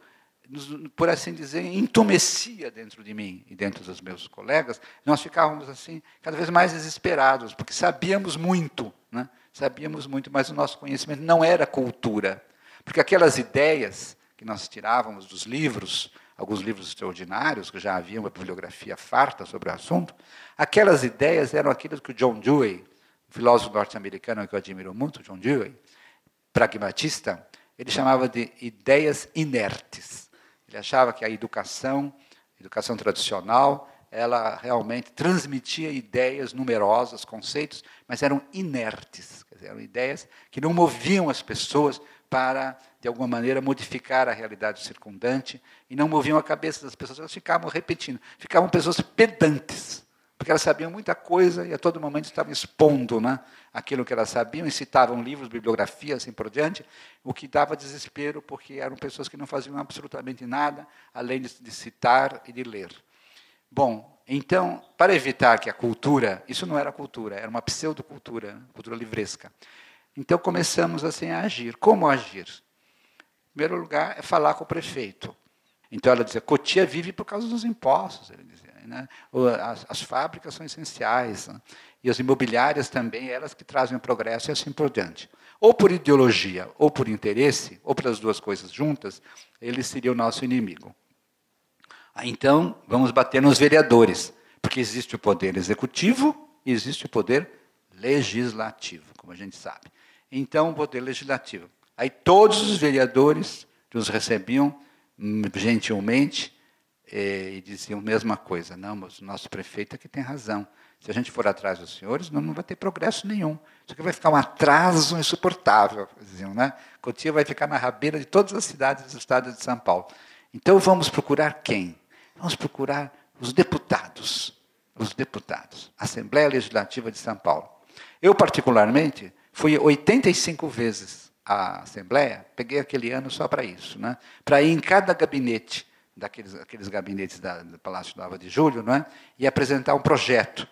por assim dizer, entumecia dentro de mim e dentro dos meus colegas. Nós ficávamos assim, cada vez mais desesperados, porque sabíamos muito, né? Sabíamos muito, mas o nosso conhecimento não era cultura. Porque aquelas ideias que nós tirávamos dos livros, alguns livros extraordinários, que já havia uma bibliografia farta sobre o assunto, aquelas ideias eram aquilo que o John Dewey, filósofo norte-americano que eu admiro muito, John Dewey, pragmatista, ele chamava de ideias inertes. Ele achava que a educação tradicional, ela realmente transmitia ideias numerosas, conceitos, mas eram inertes. Quer dizer, eram ideias que não moviam as pessoas para, de alguma maneira, modificar a realidade circundante e não moviam a cabeça das pessoas. Elas ficavam repetindo, ficavam pessoas pedantes, porque elas sabiam muita coisa e a todo momento estavam expondo, né, aquilo que elas sabiam e citavam livros, bibliografias, assim por diante, o que dava desespero, porque eram pessoas que não faziam absolutamente nada, além de citar e de ler. Bom, então, para evitar que a cultura, isso não era cultura, era uma pseudocultura, cultura livresca. Então, começamos assim a agir. Como agir? Em primeiro lugar, é falar com o prefeito. Então, ela dizia, Cotia vive por causa dos impostos, ele dizia, né? As fábricas são essenciais, né? E as imobiliárias também, elas que trazem o progresso e assim por diante. Ou por ideologia, ou por interesse, ou pelas duas coisas juntas, ele seria o nosso inimigo. Então, vamos bater nos vereadores, porque existe o poder executivo e existe o poder legislativo, como a gente sabe. Então, o poder legislativo. Aí todos os vereadores nos recebiam gentilmente e diziam a mesma coisa. Não, mas o nosso prefeito é que tem razão. Se a gente for atrás dos senhores, não vai ter progresso nenhum. Isso aqui vai ficar um atraso insuportável, diziam, né? Cotia vai ficar na rabeira de todas as cidades do estado de São Paulo. Então, vamos procurar quem? Vamos procurar os deputados, Assembleia Legislativa de São Paulo. Eu, particularmente, fui 85 vezes à Assembleia, peguei aquele ano só para isso, né? Para ir em cada gabinete, aqueles gabinetes do Palácio da Nova de Julho, não é? E apresentar um projeto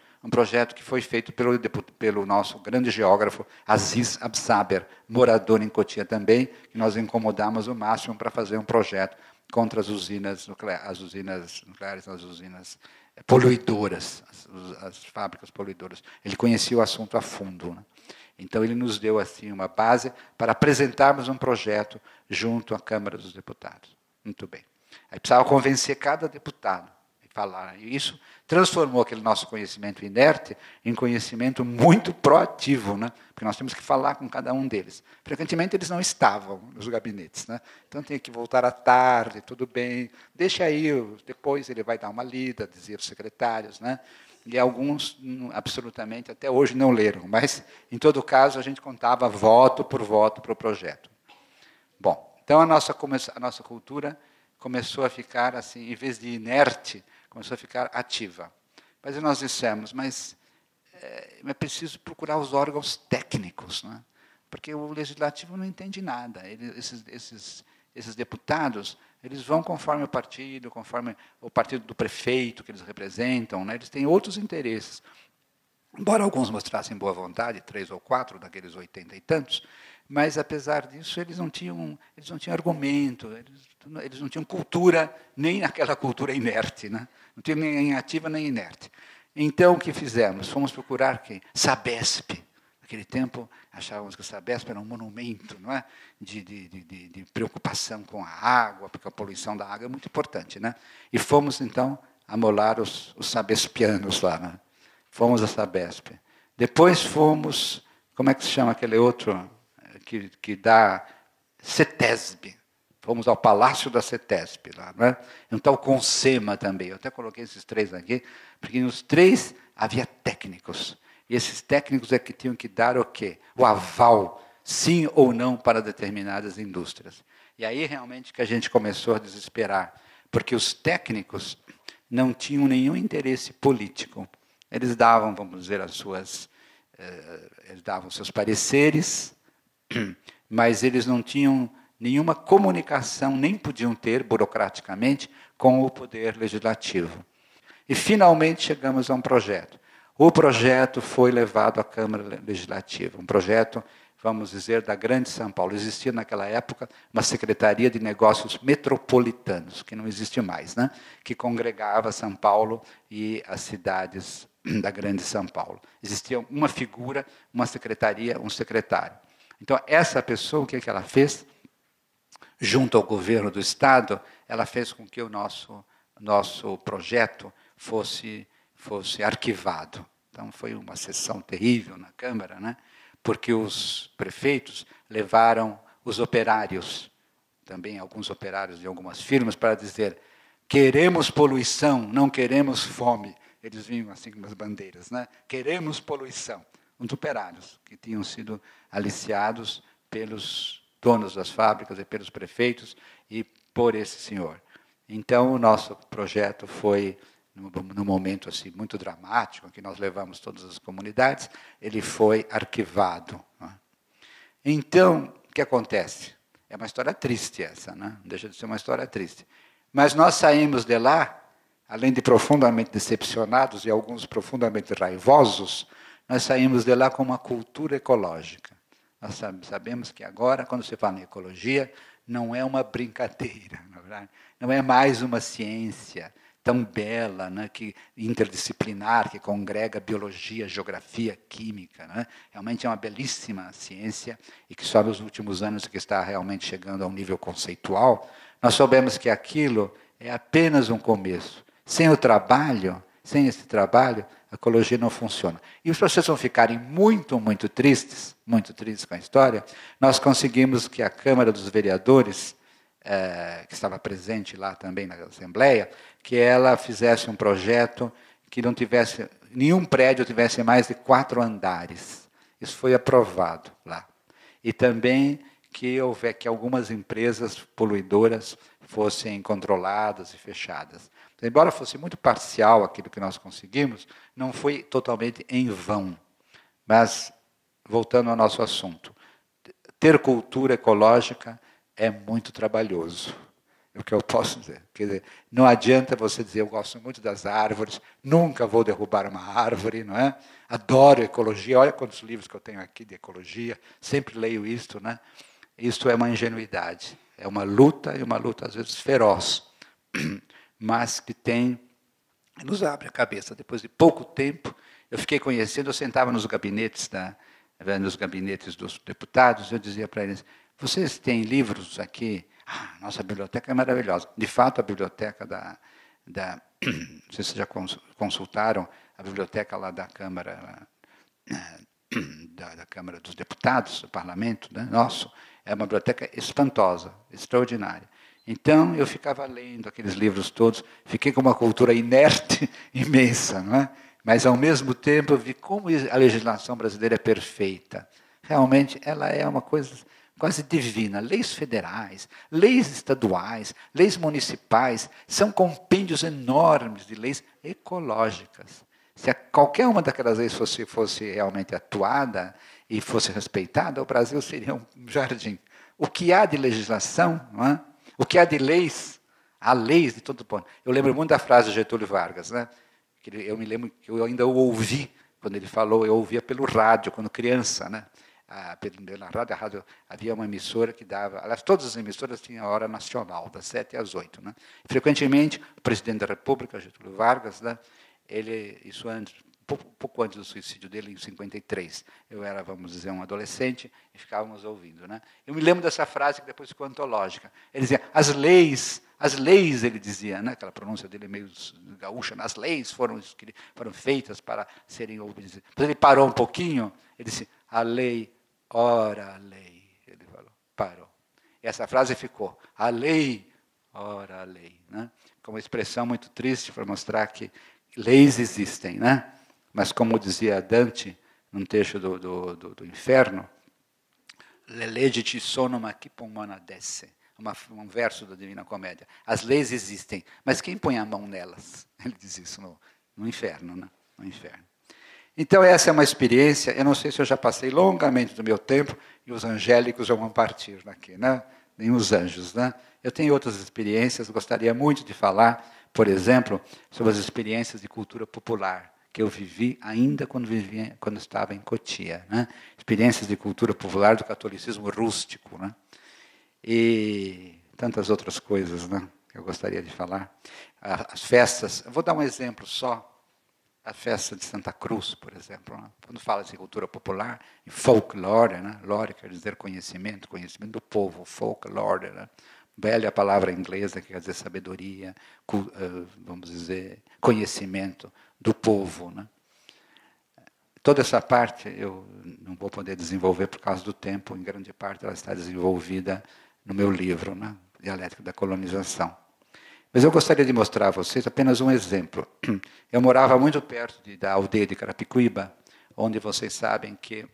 que foi feito pelo nosso grande geógrafo Aziz Absaber, morador em Cotia também, que nós incomodamos o máximo para fazer um projeto contra as usinas nucleares, as usinas poluidoras, as fábricas poluidoras. Ele conhecia o assunto a fundo, né? Então, ele nos deu assim uma base para apresentarmos um projeto junto à Câmara dos Deputados. Muito bem. Aí precisava convencer cada deputado a falar. E isso transformou aquele nosso conhecimento inerte em conhecimento muito proativo, né? Porque nós temos que falar com cada um deles. Frequentemente, eles não estavam nos gabinetes, né? Então, tinha que voltar à tarde, tudo bem, deixa aí, depois ele vai dar uma lida, dizer os secretários, né? E alguns, absolutamente, até hoje não leram, mas, em todo caso, a gente contava voto por voto para o projeto. Bom, então a nossa cultura começou a ficar, assim, em vez de inerte, começou a ficar ativa. Mas nós dissemos, mas é preciso procurar os órgãos técnicos, né? Porque o legislativo não entende nada. Esses deputados, eles vão conforme o partido do prefeito que eles representam, né? Eles têm outros interesses. Embora alguns mostrassem boa vontade, 3 ou 4 daqueles 80 e tantos, mas, apesar disso, eles não tinham argumento, eles não tinham cultura, nem aquela cultura inerte, né? Não tinham nem ativa nem inerte. Então, o que fizemos? Fomos procurar quem? Sabesp. Naquele tempo, achávamos que o Sabesp era um monumento, não é? de preocupação com a água, porque a poluição da água é muito importante, né? E fomos, então, amolar os sabespianos lá, né? Fomos a Sabesp. Depois fomos, como é que se chama aquele outro que dá CETESB? Fomos ao Palácio da CETESB, lá, não é? Então, o CONSEMA também. Eu até coloquei esses 3 aqui, porque nos 3 havia técnicos. E esses técnicos é que tinham que dar o quê? O aval, sim ou não, para determinadas indústrias. E aí, realmente, que a gente começou a desesperar, porque os técnicos não tinham nenhum interesse político. Eles davam, vamos dizer, eles davam seus pareceres, mas eles não tinham nenhuma comunicação, nem podiam ter, burocraticamente, com o poder legislativo. E, finalmente, chegamos a um projeto. O projeto foi levado à Câmara Legislativa, um projeto, vamos dizer, da Grande São Paulo. Existia naquela época uma Secretaria de Negócios Metropolitanos, que não existe mais, né? Que congregava São Paulo e as cidades da Grande São Paulo. Existia uma figura, uma secretaria, um secretário. Então, essa pessoa, o que ela fez? Junto ao governo do Estado, ela fez com que o nosso projeto fosse arquivado. Então, foi uma sessão terrível na Câmara, né? Porque os prefeitos levaram os operários, também alguns operários de algumas firmas, para dizer: queremos poluição, não queremos fome. Eles vinham assim com as bandeiras, né? Queremos poluição. Os operários que tinham sido aliciados pelos donos das fábricas e pelos prefeitos e por esse senhor. Então, o nosso projeto foi, num momento assim, muito dramático, que nós levamos todas as comunidades, ele foi arquivado. Então, o que acontece? É uma história triste essa, né? Não deixa de ser uma história triste. Mas nós saímos de lá, além de profundamente decepcionados e alguns profundamente raivosos, nós saímos de lá com uma cultura ecológica. Nós sabemos que agora, quando se fala em ecologia, não é uma brincadeira, na verdade. Não é mais uma ciência tão bela, né, interdisciplinar, que congrega biologia, geografia, química. Né? Realmente é uma belíssima ciência e que só nos últimos anos é que está realmente chegando a um nível conceitual. Nós soubemos que aquilo é apenas um começo. Sem esse trabalho, a ecologia não funciona. E os processos vão ficarem muito, muito tristes com a história. Nós conseguimos que a Câmara dos Vereadores, que estava presente lá também na Assembleia, que ela fizesse um projeto que não tivesse, nenhum prédio tivesse mais de 4 andares. Isso foi aprovado lá. E também que algumas empresas poluidoras fossem controladas e fechadas. Embora fosse muito parcial aquilo que nós conseguimos, não foi totalmente em vão. Mas, voltando ao nosso assunto, ter cultura ecológica é muito trabalhoso. É o que eu posso dizer. Quer dizer, não adianta você dizer: eu gosto muito das árvores, nunca vou derrubar uma árvore, não é? Adoro ecologia, olha quantos livros que eu tenho aqui de ecologia, sempre leio isto, né? Isto é uma ingenuidade, é uma luta, e uma luta às vezes feroz, mas que nos abre a cabeça. Depois de pouco tempo, eu fiquei conhecendo, eu sentava nos gabinetes dos deputados, eu dizia para eles: vocês têm livros aqui? Nossa biblioteca é maravilhosa. De fato, a biblioteca não sei se vocês já consultaram, a biblioteca lá da Câmara, da Câmara dos Deputados, do Parlamento, né, nosso, é uma biblioteca espantosa, extraordinária. Então, eu ficava lendo aqueles livros todos, fiquei com uma cultura inerte imensa, não é? Mas, ao mesmo tempo, eu vi como a legislação brasileira é perfeita. Realmente, ela é uma coisa quase divina. Leis federais, leis estaduais, leis municipais, são compêndios enormes de leis ecológicas. Se qualquer uma daquelas leis fosse realmente atuada e fosse respeitada, o Brasil seria um jardim. O que há de legislação, não é? O que há de leis, há leis de todo ponto. Eu lembro muito da frase de Getúlio Vargas, né? Eu me lembro que eu ainda o ouvi, quando ele falou, eu ouvia pelo rádio, quando criança, né? Na rádio havia uma emissora que dava, aliás, todas as emissoras tinham a hora nacional, das 7 às 8. Né? Frequentemente, o presidente da República, Getúlio Vargas, né? Isso antes, pouco antes do suicídio dele, em 53. Eu era, vamos dizer, um adolescente e ficávamos ouvindo. Né? Eu me lembro dessa frase que depois ficou antológica. Ele dizia: as leis, ele dizia, né? Aquela pronúncia dele meio gaúcha, as leis foram feitas para serem obedidas. Depois ele parou um pouquinho, ele disse: a lei, ora a lei. Ele falou, parou. E essa frase ficou: a lei, ora a lei. Né? Com uma expressão muito triste para mostrar que leis existem, né? Mas, como dizia Dante, num texto do Inferno, le leggi ci sono, ma chi può manadesse? Um verso da Divina Comédia. As leis existem, mas quem põe a mão nelas? Ele diz isso no Inferno, né? No Inferno. Então, essa é uma experiência. Eu não sei se eu já passei longamente do meu tempo e os angélicos já vão partir daqui, né? Nem os anjos, né? Eu tenho outras experiências, gostaria muito de falar, por exemplo, sobre as experiências de cultura popular, que eu vivi ainda quando estava em Cotia, né? Experiências de cultura popular do catolicismo rústico, né? E tantas outras coisas, né, que eu gostaria de falar. As festas, eu vou dar um exemplo só. A festa de Santa Cruz, por exemplo, né? Quando fala de cultura popular, e folklore, né? Lore quer dizer conhecimento, conhecimento do povo, folklore, né? Velha palavra inglesa que quer dizer sabedoria, vamos dizer, conhecimento do povo, né? Toda essa parte eu não vou poder desenvolver por causa do tempo, em grande parte ela está desenvolvida no meu livro, né? Dialética da Colonização. Mas eu gostaria de mostrar a vocês apenas um exemplo. Eu morava muito perto da aldeia de Carapicuíba, onde vocês sabem que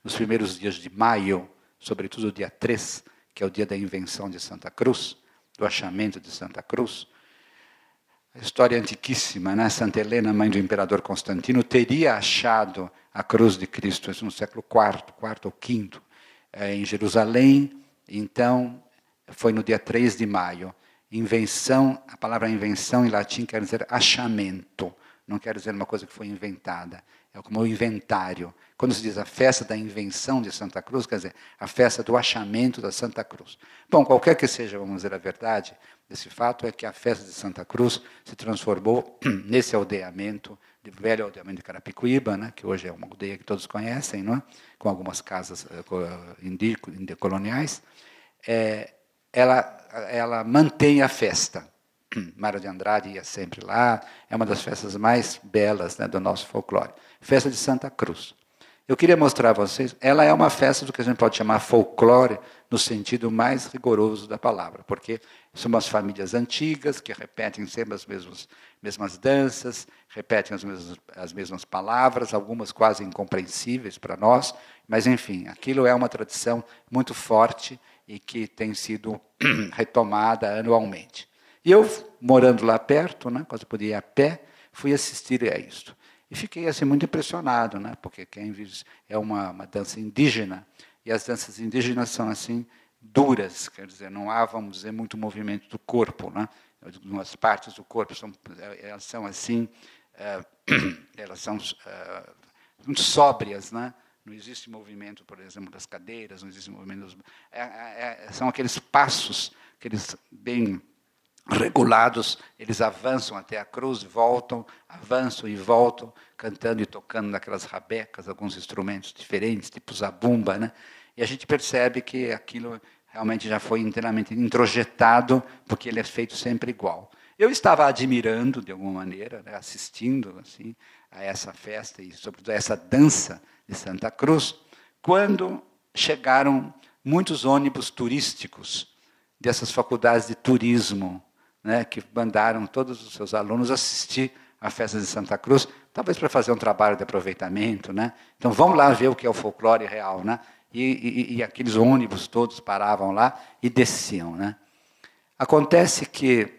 nos primeiros dias de maio, sobretudo o dia 3, que é o dia da invenção de Santa Cruz, do achamento de Santa Cruz, a história antiquíssima, né? Santa Helena, mãe do imperador Constantino, teria achado a cruz de Cristo no século IV ou V, em Jerusalém. Então, foi no dia 3 de maio. Invenção, a palavra invenção em latim quer dizer achamento, não quer dizer uma coisa que foi inventada, é como o inventário. Quando se diz a festa da invenção de Santa Cruz, quer dizer, a festa do achamento da Santa Cruz. Bom, qualquer que seja, vamos dizer, a verdade desse fato é que a festa de Santa Cruz se transformou nesse aldeamento, de velho aldeamento de Carapicuíba, né, que hoje é uma aldeia que todos conhecem, não é? Com algumas casas coloniais. Ela mantém a festa. Mário de Andrade ia sempre lá, é uma das festas mais belas, né, do nosso folclore. Festa de Santa Cruz. Eu queria mostrar a vocês, ela é uma festa do que a gente pode chamar folclore, no sentido mais rigoroso da palavra, porque são umas famílias antigas que repetem sempre as mesmas danças, repetem as mesmas palavras, algumas quase incompreensíveis para nós, mas, enfim, aquilo é uma tradição muito forte e que tem sido retomada anualmente. E eu, morando lá perto, né, quase podia ir a pé, fui assistir a isto. E fiquei assim, muito impressionado, né, porque é uma dança indígena, e as danças indígenas são assim duras, quer dizer, não há, vamos dizer, muito movimento do corpo, né? Algumas partes do corpo elas são assim, elas são muito sóbrias, né? Não existe movimento, por exemplo, das cadeiras, não existe movimento são aqueles passos, aqueles bem regulados, eles avançam até a cruz, voltam, avançam e voltam, cantando e tocando naquelas rabecas, alguns instrumentos diferentes, tipo zabumba, né? E a gente percebe que aquilo realmente já foi inteiramente introjetado, porque ele é feito sempre igual. Eu estava admirando, de alguma maneira, né, assistindo assim, a essa festa e, sobretudo, a essa dança de Santa Cruz, quando chegaram muitos ônibus turísticos dessas faculdades de turismo, né, que mandaram todos os seus alunos assistir à festa de Santa Cruz, talvez para fazer um trabalho de aproveitamento, né? Então, vamos lá ver o que é o folclore real, né? E aqueles ônibus todos paravam lá e desciam, né? Acontece que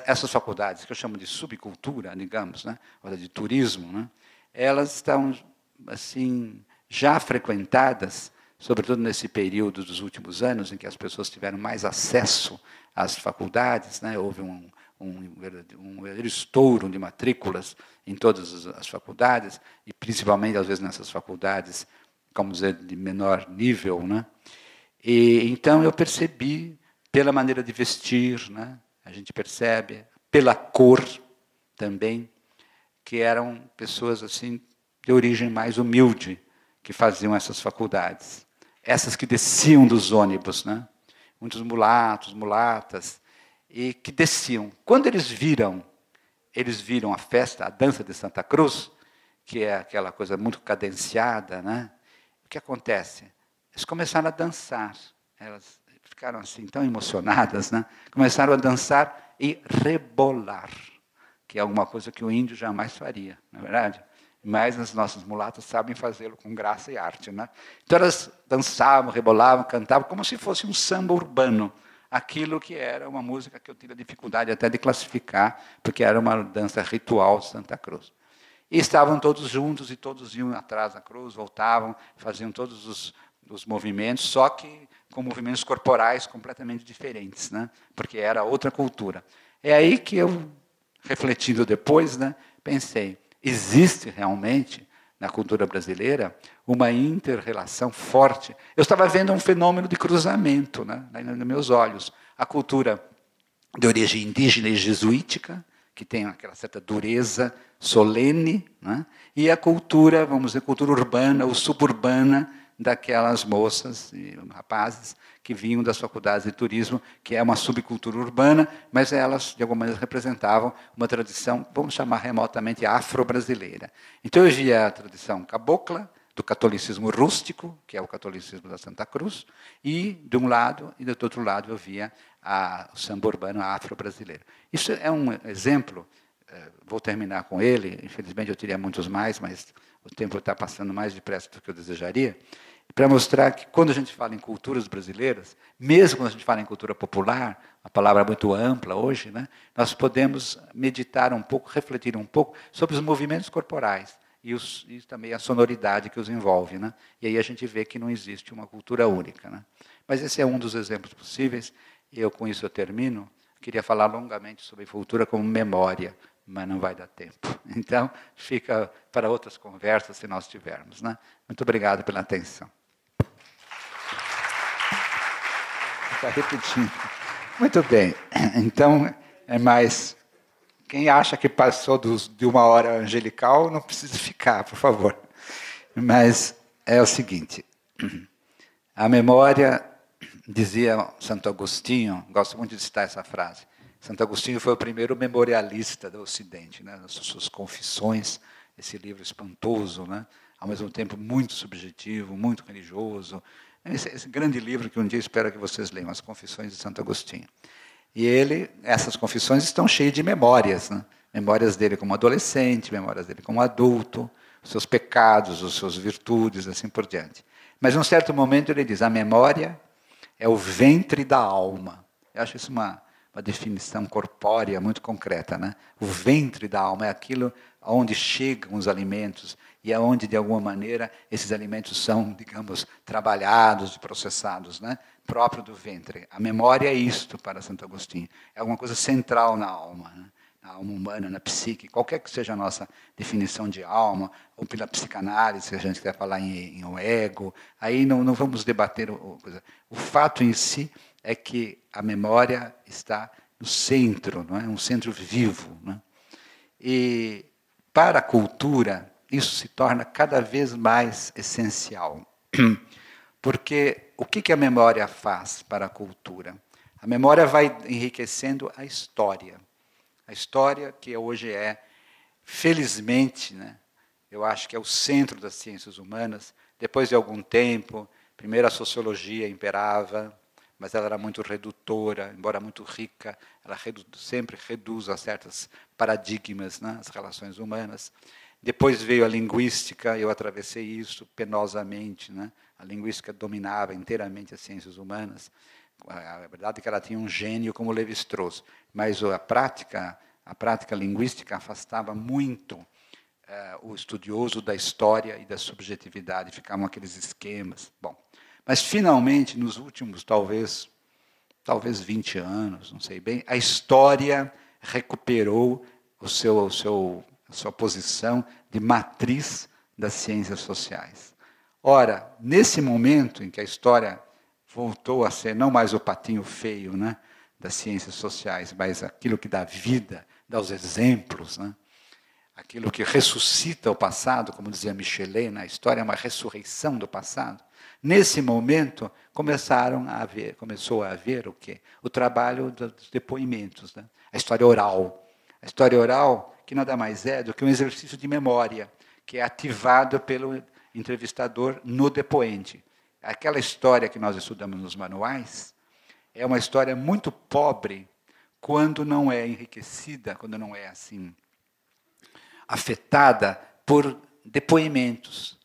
essas faculdades, que eu chamo de subcultura, digamos, né, ou de turismo, né, elas estão assim já frequentadas, sobretudo nesse período dos últimos anos, em que as pessoas tiveram mais acesso às faculdades, né, houve um verdadeiro estouro de matrículas em todas as faculdades, e principalmente, às vezes, nessas faculdades, como dizer, de menor nível, né? E então eu percebi pela maneira de vestir, né? A gente percebe pela cor também que eram pessoas assim de origem mais humilde que faziam essas faculdades, essas que desciam dos ônibus, né? Muitos mulatos, mulatas, e que desciam. Quando eles viram a festa, a dança de Santa Cruz, que é aquela coisa muito cadenciada, né? O que acontece? Eles começaram a dançar. Elas ficaram assim tão emocionadas, né? Começaram a dançar e rebolar, que é alguma coisa que o índio jamais faria, não é verdade? Mas as nossas mulatas sabem fazê-lo com graça e arte, né? Então elas dançavam, rebolavam, cantavam como se fosse um samba urbano, aquilo que era uma música que eu tive a dificuldade até de classificar, porque era uma dança ritual de Santa Cruz. E estavam todos juntos, e todos iam atrás da cruz, voltavam, faziam todos os movimentos, só que com movimentos corporais completamente diferentes, né? Porque era outra cultura. É aí que eu, refletindo depois, né, pensei, existe realmente, na cultura brasileira, uma inter-relação forte. Eu estava vendo um fenômeno de cruzamento, né, nos meus olhos. A cultura de origem indígena e jesuítica, que tem aquela certa dureza solene, né, e a cultura, vamos dizer, cultura urbana ou suburbana daquelas moças e rapazes que vinham das faculdades de turismo, que é uma subcultura urbana, mas elas, de alguma maneira, representavam uma tradição, vamos chamar remotamente afro-brasileira. Então eu via a tradição cabocla, do catolicismo rústico, que é o catolicismo da Santa Cruz, e de um lado, e do outro lado eu via o samba urbano afro-brasileiro. Isso é um exemplo, vou terminar com ele, infelizmente eu teria muitos mais, mas o tempo está passando mais depressa do que eu desejaria, para mostrar que quando a gente fala em culturas brasileiras, mesmo quando a gente fala em cultura popular, uma palavra muito ampla hoje, né, nós podemos meditar um pouco, refletir um pouco sobre os movimentos corporais e também a sonoridade que os envolve. Né? E aí a gente vê que não existe uma cultura única. Né? Mas esse é um dos exemplos possíveis, e com isso eu termino. Queria falar longamente sobre cultura como memória, mas não vai dar tempo. Então, fica para outras conversas, se nós tivermos. Né? Muito obrigado pela atenção. Está repetindo. Muito bem. Então, é mais... Quem acha que passou de uma hora angelical, não precisa ficar, por favor. Mas é o seguinte. A memória, dizia Santo Agostinho, gosto muito de citar essa frase, Santo Agostinho foi o primeiro memorialista do Ocidente, né? As suas Confissões, esse livro espantoso, né? Ao mesmo tempo muito subjetivo, muito religioso. Esse grande livro que um dia espero que vocês leiam, As Confissões de Santo Agostinho. E essas confissões estão cheias de memórias, né? Memórias dele como adolescente, memórias dele como adulto, os seus pecados, as suas virtudes, assim por diante. Mas, num certo momento, ele diz, a memória é o ventre da alma. Eu acho isso uma definição corpórea muito concreta. Né? O ventre da alma é aquilo onde chegam os alimentos e é onde, de alguma maneira, esses alimentos são, digamos, trabalhados e processados, né? Próprio do ventre. A memória é isto para Santo Agostinho. É alguma coisa central na alma, né? Na alma humana, na psique, qualquer que seja a nossa definição de alma, ou pela psicanálise, se a gente quer falar em um ego, aí não vamos debater coisa. O fato em si é que a memória está no centro, não é? Um centro vivo. Né? E para a cultura, isso se torna cada vez mais essencial. Porque o que a memória faz para a cultura? A memória vai enriquecendo a história. A história que hoje felizmente, né, eu acho que é o centro das ciências humanas. Depois de algum tempo, primeiro a sociologia imperava, mas ela era muito redutora, embora muito rica, ela sempre reduz a certos paradigmas, né, as relações humanas. Depois veio a linguística, eu atravessei isso penosamente, né? A linguística dominava inteiramente as ciências humanas. A verdade é que ela tinha um gênio como Lévi-Strauss, mas a prática linguística afastava muito o estudioso da história e da subjetividade, ficavam aqueles esquemas. Bom, mas finalmente, nos últimos talvez 20 anos, não sei bem, a história recuperou a sua posição de matriz das ciências sociais. Ora, nesse momento em que a história voltou a ser não mais o patinho feio, né, das ciências sociais, mas aquilo que dá vida, dá os exemplos, né, aquilo que ressuscita o passado, como dizia Michelet, né, a história é uma ressurreição do passado. Nesse momento começou a haver o quê? O trabalho dos depoimentos, né, a história oral. A história oral, que nada mais é do que um exercício de memória, que é ativado pelo entrevistador no depoente. Aquela história que nós estudamos nos manuais é uma história muito pobre quando não é enriquecida, quando não é assim afetada por depoimentos,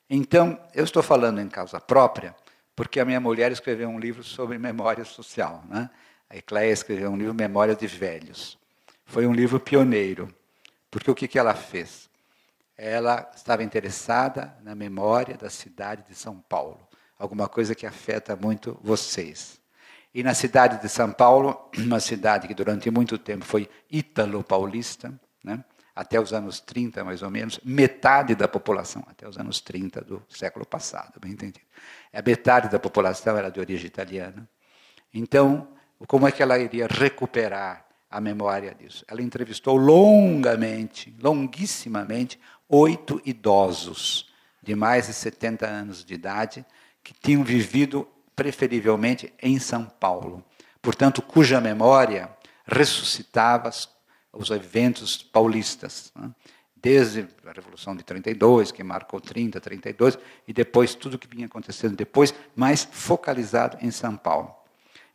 Então, eu estou falando em causa própria, porque a minha mulher escreveu um livro sobre memória social, né? A Ecléia escreveu um livro Memórias de Velhos. Foi um livro pioneiro, porque o que ela fez? Ela estava interessada na memória da cidade de São Paulo, alguma coisa que afeta muito vocês. E na cidade de São Paulo, uma cidade que durante muito tempo foi ítalo-paulista, né? até os anos 30, mais ou menos, metade da população, até os anos 30 do século passado, bem entendido. A metade da população era de origem italiana. Então, como é que ela iria recuperar a memória disso? Ela entrevistou longamente, longuissimamente, 8 idosos de mais de 70 anos de idade que tinham vivido preferivelmente em São Paulo. Portanto, cuja memória ressuscitava os eventos paulistas, né? Desde a Revolução de 32, que marcou 30, 32, e depois tudo que vinha acontecendo depois, mais focalizado em São Paulo.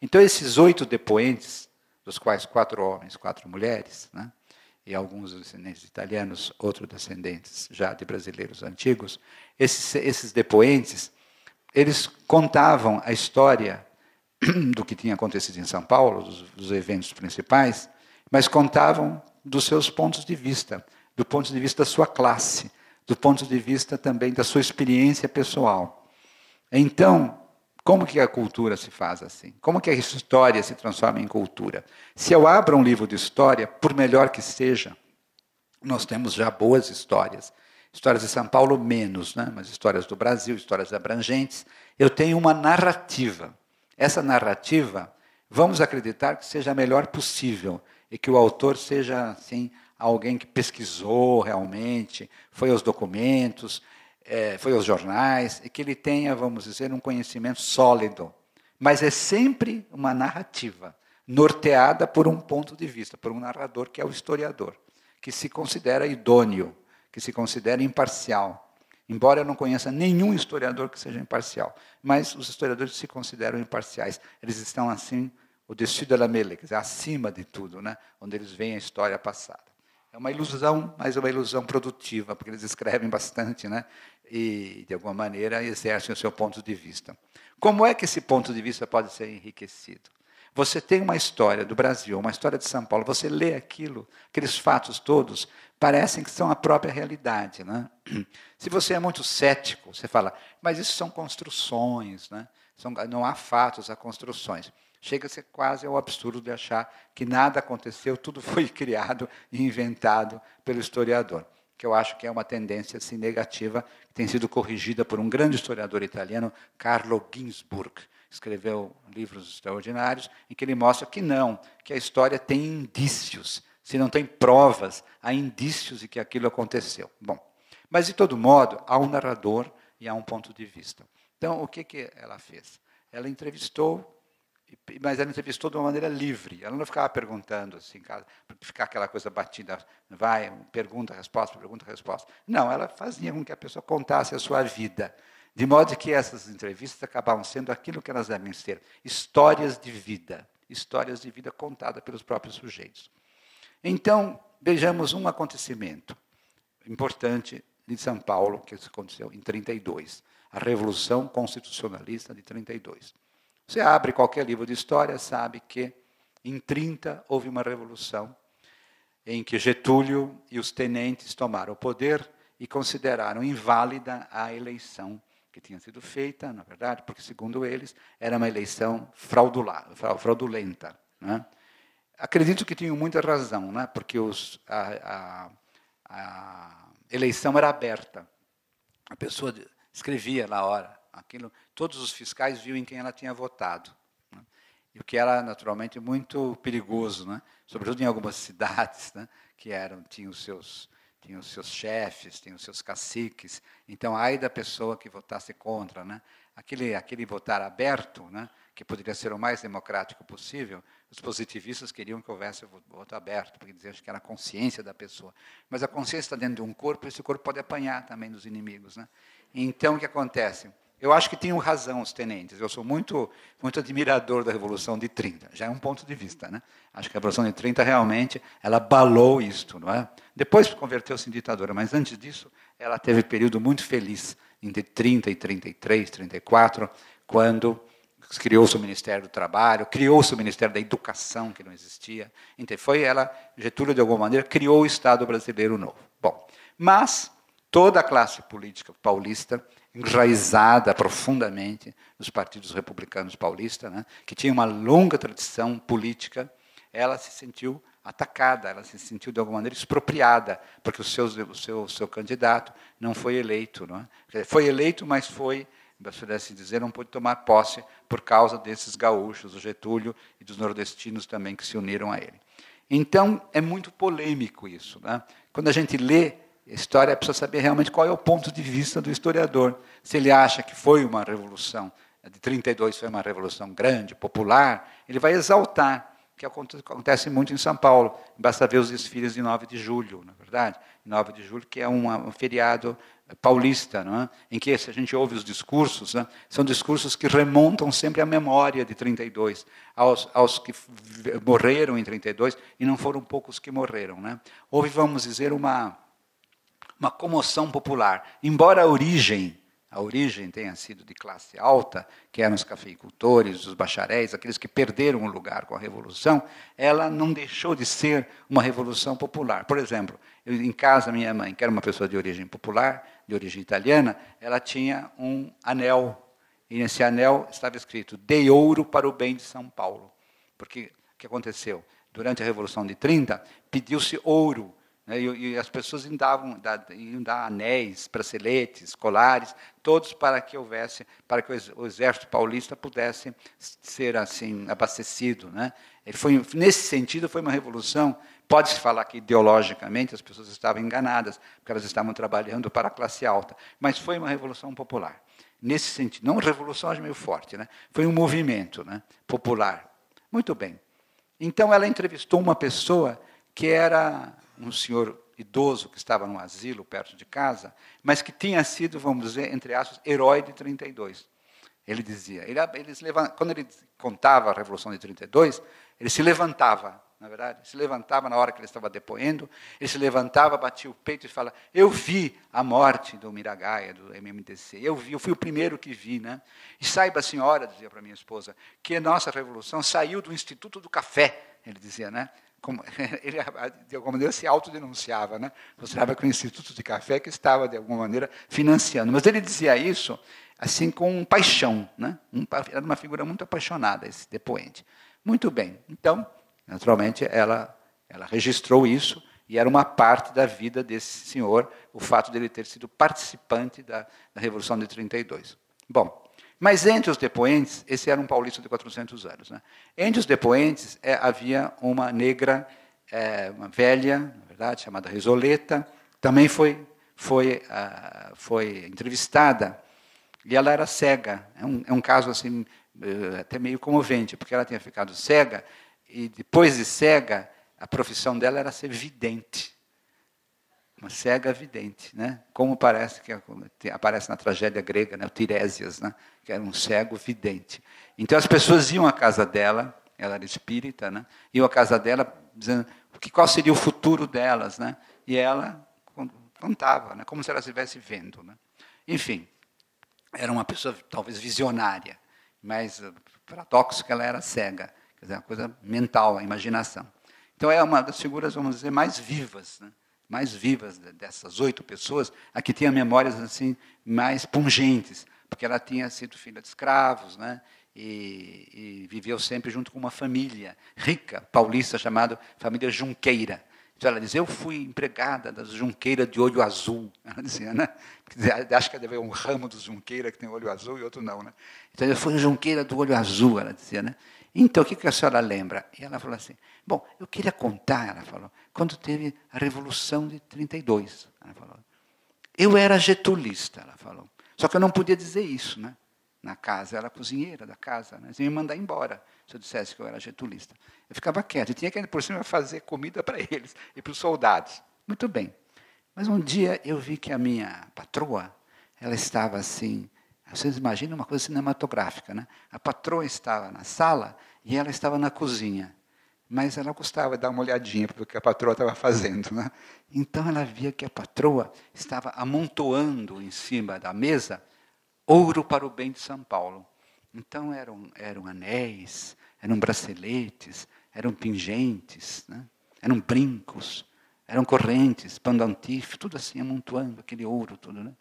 Então, esses 8 depoentes, dos quais 4 homens, 4 mulheres, né? E alguns descendentes italianos, outros descendentes já de brasileiros antigos, esses depoentes, eles contavam a história do que tinha acontecido em São Paulo, dos eventos principais, mas contavam dos seus pontos de vista, do ponto de vista da sua classe, do ponto de vista também da sua experiência pessoal. Então, como que a cultura se faz assim? Como que a história se transforma em cultura? Se eu abro um livro de história, por melhor que seja, nós temos já boas histórias. Histórias de São Paulo menos, né? Mas histórias do Brasil, histórias abrangentes. Eu tenho uma narrativa. Essa narrativa, vamos acreditar que seja a melhor possível e que o autor seja assim, alguém que pesquisou realmente, foi aos documentos, foi aos jornais, e que ele tenha, vamos dizer, um conhecimento sólido. Mas é sempre uma narrativa, norteada por um ponto de vista, por um narrador que é o historiador, que se considera idôneo, que se considera imparcial. Embora eu não conheça nenhum historiador que seja imparcial, mas os historiadores se consideram imparciais. Eles estão assim, o dessus de la mêlée, quer dizer, acima de tudo, né? Onde eles veem a história passada. É uma ilusão, mas é uma ilusão produtiva, porque eles escrevem bastante, né? E, de alguma maneira, exercem o seu ponto de vista. Como é que esse ponto de vista pode ser enriquecido? Você tem uma história do Brasil, uma história de São Paulo, você lê aquilo, aqueles fatos todos, parecem que são a própria realidade, né? Se você é muito cético, você fala, mas isso são construções, né? Não há fatos, há construções. Chega a ser quase ao absurdo de achar que nada aconteceu, tudo foi criado e inventado pelo historiador, que eu acho que é uma tendência assim, negativa, que tem sido corrigida por um grande historiador italiano, Carlo Ginzburg. Escreveu livros extraordinários em que ele mostra que não, que a história tem indícios. Se não tem provas, há indícios de que aquilo aconteceu. Bom, mas, de todo modo, há um narrador e há um ponto de vista. Então, o que ela fez? Ela entrevistou, mas ela entrevistou de uma maneira livre. Ela não ficava perguntando, assim, para ficar aquela coisa batida, vai, pergunta, resposta. Não, ela fazia com que a pessoa contasse a sua vida. De modo que essas entrevistas acabavam sendo aquilo que elas devem ser, histórias de vida contadas pelos próprios sujeitos. Então, vejamos um acontecimento importante de São Paulo, que aconteceu em 32, a Revolução Constitucionalista de 32. Você abre qualquer livro de história, sabe que em 30 houve uma revolução em que Getúlio e os tenentes tomaram o poder e consideraram inválida a eleição que tinha sido feita, na verdade, porque, segundo eles, era uma eleição fraudulenta. Né? Acredito que tinham muita razão, né? Porque a eleição era aberta. A pessoa escrevia na hora aquilo, todos os fiscais viam em quem ela tinha votado. Né? E o que era, naturalmente, muito perigoso, né? Sobretudo em algumas cidades, né? Que tinham os seus chefes, tinham os seus caciques. Então, ai da pessoa que votasse contra. Né? Aquele votar aberto, né? Que poderia ser o mais democrático possível, os positivistas queriam que houvesse o voto aberto, porque diziam que era a consciência da pessoa. Mas a consciência está dentro de um corpo, e esse corpo pode apanhar também dos inimigos. Né? Então, o que acontece? Eu acho que tinham razão os tenentes. Eu sou muito, muito admirador da Revolução de 30. Já é um ponto de vista. Né? Acho que a Revolução de 30 realmente ela abalou isto. Não é? Depois converteu-se em ditadura, mas antes disso ela teve um período muito feliz, entre 30 e 33, 34, quando criou-se o Ministério do Trabalho, criou-se o Ministério da Educação, que não existia. Então, Getúlio, de alguma maneira, criou o Estado brasileiro novo. Bom, mas toda a classe política paulista, enraizada profundamente nos partidos republicanos paulistas, né, que tinha uma longa tradição política, ela se sentiu atacada, ela se sentiu de alguma maneira expropriada, porque o seu candidato não foi eleito. Não é? Foi eleito, mas foi, se pudesse dizer, não pôde tomar posse por causa desses gaúchos, o Getúlio e dos nordestinos também que se uniram a ele. Então, é muito polêmico isso. Né? Quando a gente lê a história, precisa saber realmente qual é o ponto de vista do historiador. Se ele acha que foi uma revolução, de 32 foi uma revolução grande, popular, ele vai exaltar, que acontece muito em São Paulo. Basta ver os desfiles de 9 de julho, na verdade. 9 de julho, que é um feriado paulista, não é? Em que, se a gente ouve os discursos, né, são discursos que remontam sempre à memória de 32, aos que morreram em 32, e não foram poucos que morreram. Né? Houve, vamos dizer, uma comoção popular. Embora a origem tenha sido de classe alta, que eram os cafeicultores, os bacharéis, aqueles que perderam o lugar com a Revolução, ela não deixou de ser uma revolução popular. Por exemplo, em casa, minha mãe, que era uma pessoa de origem popular, de origem italiana, ela tinha um anel, e nesse anel estava escrito: dei ouro para o bem de São Paulo. Porque o que aconteceu? Durante a Revolução de 30, pediu-se ouro, e as pessoas iam dar anéis, braceletes, colares, todos para que o exército paulista pudesse ser assim abastecido. Né? Nesse sentido, foi uma revolução. Pode-se falar que ideologicamente as pessoas estavam enganadas, porque elas estavam trabalhando para a classe alta, mas foi uma revolução popular. Nesse sentido, não uma revolução meio forte, né? Foi um movimento, né, popular. Muito bem. Então, ela entrevistou uma pessoa que era um senhor idoso que estava num asilo perto de casa, mas que tinha sido, vamos dizer, entre aspas, herói de 32. Ele dizia, quando ele contava a Revolução de 32, ele se levantava, na verdade, se levantava na hora que ele estava depoendo, ele se levantava, batia o peito e falava: eu vi a morte do Miragaia, do MMDC, eu fui o primeiro que vi. Né? E saiba, senhora, dizia para minha esposa, que a nossa Revolução saiu do Instituto do Café, ele dizia, né? Ele, de alguma maneira, se autodenunciava, né? Mostrava que o Instituto de Café que estava, de alguma maneira, financiando. Mas ele dizia isso assim com paixão. Né? Era uma figura muito apaixonada, esse depoente. Muito bem. Então, naturalmente, ela registrou isso, e era uma parte da vida desse senhor, o fato de ele ter sido participante da Revolução de 32. Bom, mas entre os depoentes, esse era um paulista de 400 anos. Né? Entre os depoentes havia uma negra, uma velha, na verdade, chamada Resoleta, também foi entrevistada, e ela era cega. É um caso assim, até meio comovente, porque ela tinha ficado cega, e depois de cega, a profissão dela era ser vidente. Uma cega vidente, né? Como parece que aparece na tragédia grega, né? O Tiresias, né? Que era um cego vidente. Então as pessoas iam à casa dela, ela era espírita, né? Iam à casa dela dizendo qual seria o futuro delas, né? E ela contava, né? Como se ela estivesse vendo, né? Enfim, era uma pessoa talvez visionária, mas paradoxo que ela era cega, quer dizer, uma coisa mental, a imaginação. Então é uma das figuras, vamos dizer, mais vivas, né? Mais vivas dessas 8 pessoas, a que tinha memórias assim mais pungentes, porque ela tinha sido filha de escravos, né? E viveu sempre junto com uma família rica, paulista, chamada família Junqueira. Então ela dizia: eu fui empregada das Junqueira de olho azul. Ela dizia, né? Acho que deve haver um ramo dos Junqueira que tem olho azul e outro não, né? Então eu fui Junqueira do olho azul, ela dizia, né? Então, o que a senhora lembra? E ela falou assim: bom, eu queria contar, ela falou, quando teve a Revolução de 32. Ela falou, eu era getulista, ela falou. Só que eu não podia dizer isso, né? Na casa, eu era cozinheira da casa, né? Eles iam me mandar embora se eu dissesse que eu era getulista. Eu ficava quieto, e tinha que, por cima, fazer comida para eles e para os soldados. Muito bem. Mas um dia eu vi que a minha patroa, ela estava assim. Vocês imaginam uma coisa cinematográfica, né? A patroa estava na sala e ela estava na cozinha. Mas ela gostava de dar uma olhadinha para o que a patroa estava fazendo, né? Então ela via que a patroa estava amontoando em cima da mesa ouro para o bem de São Paulo. Então eram anéis, eram braceletes, eram pingentes, né? Eram brincos, eram correntes, pendentifes, tudo assim amontoando aquele ouro todo, né?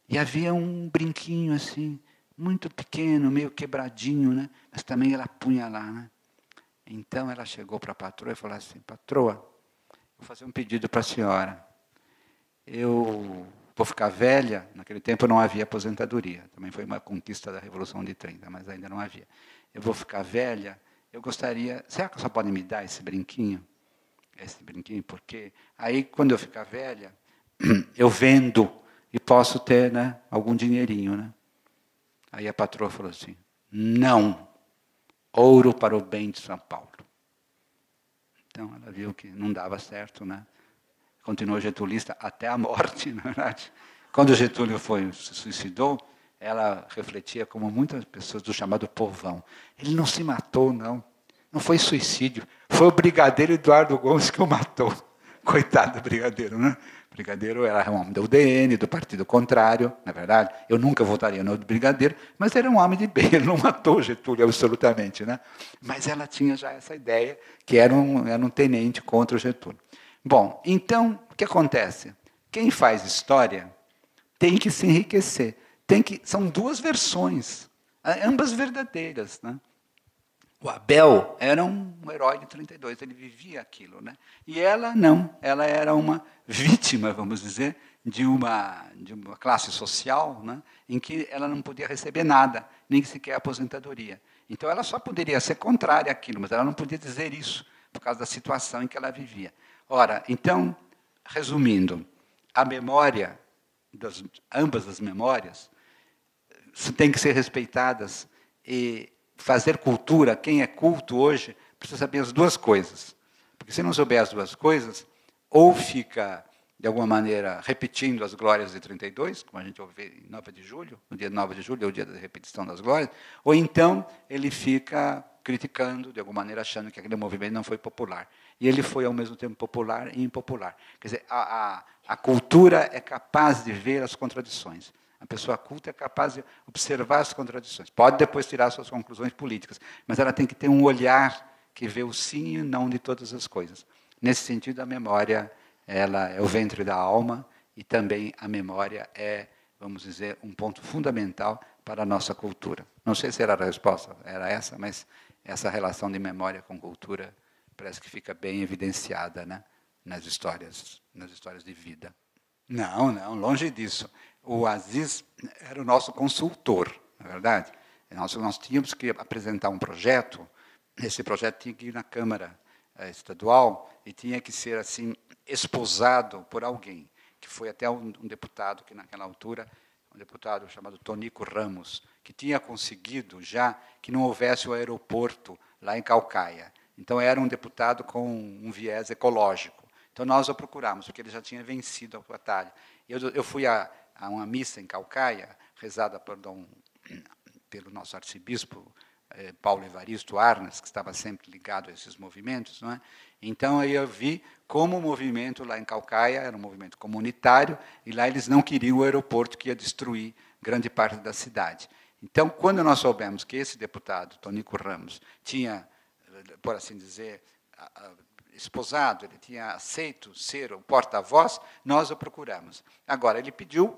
E havia um brinquinho assim, muito pequeno, meio quebradinho, né? Mas também ela punha lá, né? Então ela chegou para a patroa e falou assim: patroa, vou fazer um pedido para a senhora. Eu vou ficar velha, naquele tempo não havia aposentadoria, também foi uma conquista da Revolução de 30, mas ainda não havia. Eu vou ficar velha, eu gostaria, será que você pode me dar esse brinquinho? Esse brinquinho, porque aí quando eu ficar velha, eu vendo e posso ter, né, algum dinheirinho, né? Aí a patroa falou assim: não, ouro para o bem de São Paulo. Então ela viu que não dava certo, né? Continuou getulista até a morte, na verdade. Quando Getúlio se suicidou, ela refletia como muitas pessoas do chamado povão. Ele não se matou, não. Não foi suicídio. Foi o brigadeiro Eduardo Gomes que o matou. Coitado do brigadeiro, né? O brigadeiro era um homem do UDN, do partido contrário, na verdade. Eu nunca votaria no brigadeiro, mas era um homem de bem. Ele não matou Getúlio absolutamente, né? Mas ela tinha já essa ideia que era um tenente contra o Getúlio. Bom, então, o que acontece? Quem faz história tem que se enriquecer. São duas versões, ambas verdadeiras, né? O Abel era um herói de 32, ele vivia aquilo, né? E ela não, ela era uma vítima, vamos dizer, de uma classe social, né? Em que ela não podia receber nada, nem sequer aposentadoria. Então ela só poderia ser contrária àquilo, mas ela não podia dizer isso, por causa da situação em que ela vivia. Ora, então, resumindo, a memória, ambas as memórias, têm que ser respeitadas e fazer cultura, quem é culto hoje, precisa saber as duas coisas. Porque se não souber as duas coisas, ou fica, de alguma maneira, repetindo as glórias de 32, como a gente ouve em 9 de julho, no dia 9 de julho é o dia da repetição das glórias, ou então ele fica criticando, de alguma maneira, achando que aquele movimento não foi popular. E ele foi, ao mesmo tempo, popular e impopular. Quer dizer, a cultura é capaz de ver as contradições. A pessoa culta é capaz de observar as contradições. Pode depois tirar suas conclusões políticas, mas ela tem que ter um olhar que vê o sim e não de todas as coisas. Nesse sentido, a memória ela é o ventre da alma e também a memória é, vamos dizer, um ponto fundamental para a nossa cultura. Não sei se era a resposta, era essa, mas essa relação de memória com cultura parece que fica bem evidenciada, né, nas histórias de vida. Não, longe disso. O Aziz era o nosso consultor, na verdade. Nós tínhamos que apresentar um projeto, esse projeto tinha que ir na Câmara Estadual e tinha que ser assim esposado por alguém, que foi até um deputado que naquela altura, um deputado chamado Tonico Ramos, que tinha conseguido já que não houvesse o aeroporto lá em Caucaia. Então era um deputado com um viés ecológico. Então nós o procuramos, porque ele já tinha vencido a batalha. Eu fui a uma missa em Caucaia, rezada pelo nosso arcebispo Paulo Evaristo Arnas, que estava sempre ligado a esses movimentos, não é? Então aí eu vi como o movimento lá em Caucaia era um movimento comunitário e lá eles não queriam o aeroporto que ia destruir grande parte da cidade. Então, quando nós soubemos que esse deputado, Tonico Ramos, tinha, por assim dizer, esposado, ele tinha aceito ser o porta-voz, nós o procuramos. Agora,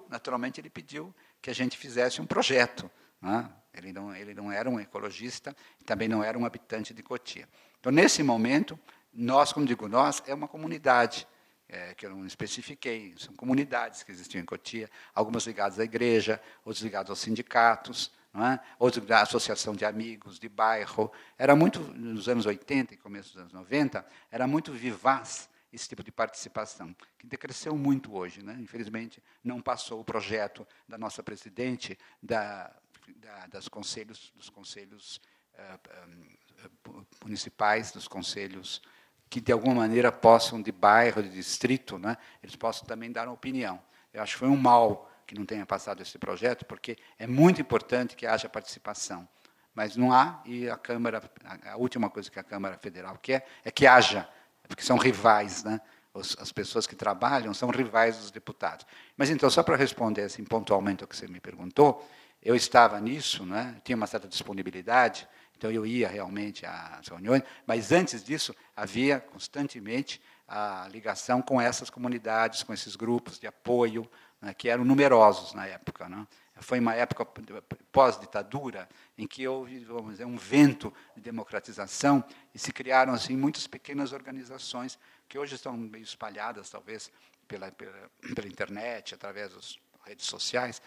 naturalmente ele pediu que a gente fizesse um projeto. Né? Ele não era um ecologista, também não era um habitante de Cotia. Então, nesse momento, nós, como digo nós, é uma comunidade, que eu não especifiquei, são comunidades que existiam em Cotia, algumas ligadas à igreja, outras ligadas aos sindicatos, não é? Outros da associação de amigos, de bairro. Era muito, nos anos 80 e começo dos anos 90, era muito vivaz esse tipo de participação, que decresceu muito hoje. Né? Infelizmente, não passou o projeto da nossa presidente, dos conselhos municipais, dos conselhos que, de alguma maneira, possam, de bairro, de distrito, né, eles possam também dar uma opinião. Eu acho que foi um mal que não tenha passado esse projeto, porque é muito importante que haja participação. Mas não há, e a Câmara, a última coisa que a Câmara Federal quer é que haja, porque são rivais, né? As pessoas que trabalham são rivais dos deputados. Mas, então, só para responder assim, pontualmente ao que você me perguntou, eu estava nisso, né? Tinha uma certa disponibilidade, então eu ia realmente às reuniões, mas antes disso havia constantemente a ligação com essas comunidades, com esses grupos de apoio, né, que eram numerosos na época, né? Foi uma época pós-ditadura em que houve, vamos dizer, um vento de democratização e se criaram assim muitas pequenas organizações que hoje estão meio espalhadas, talvez, pela internet, através das redes sociais,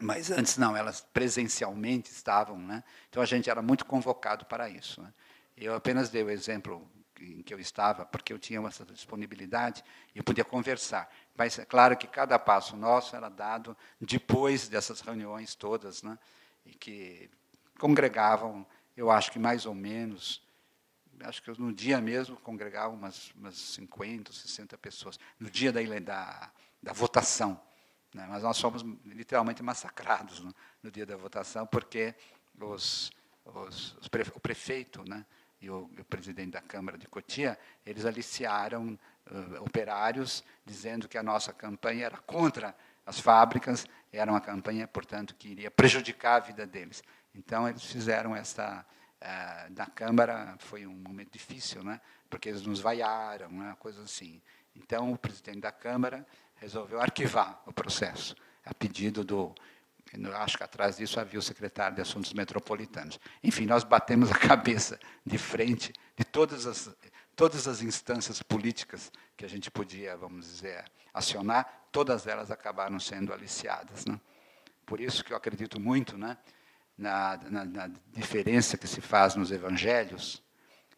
mas antes não, elas presencialmente estavam, né? Então a gente era muito convocado para isso, né? Eu apenas dei o exemplo em que eu estava, porque eu tinha essa disponibilidade e eu podia conversar. Mas é claro que cada passo nosso era dado depois dessas reuniões todas, né? E que congregavam, eu acho que mais ou menos, acho que no dia mesmo congregavam umas 50, 60 pessoas, no dia da votação. Né? Mas nós fomos literalmente massacrados no dia da votação, porque o prefeito, né, e o presidente da Câmara de Cotia, eles aliciaram operários, dizendo que a nossa campanha era contra as fábricas, era uma campanha, portanto, que iria prejudicar a vida deles. Então, eles fizeram essa... na Câmara foi um momento difícil, né, porque eles nos vaiaram, né, coisa assim. Então, o presidente da Câmara resolveu arquivar o processo, a pedido do... Eu acho que atrás disso havia o secretário de Assuntos Metropolitanos. Enfim, nós batemos a cabeça de frente de todas as instâncias políticas que a gente podia, vamos dizer, acionar, todas elas acabaram sendo aliciadas, né? Por isso que eu acredito muito, né, na diferença que se faz nos evangelhos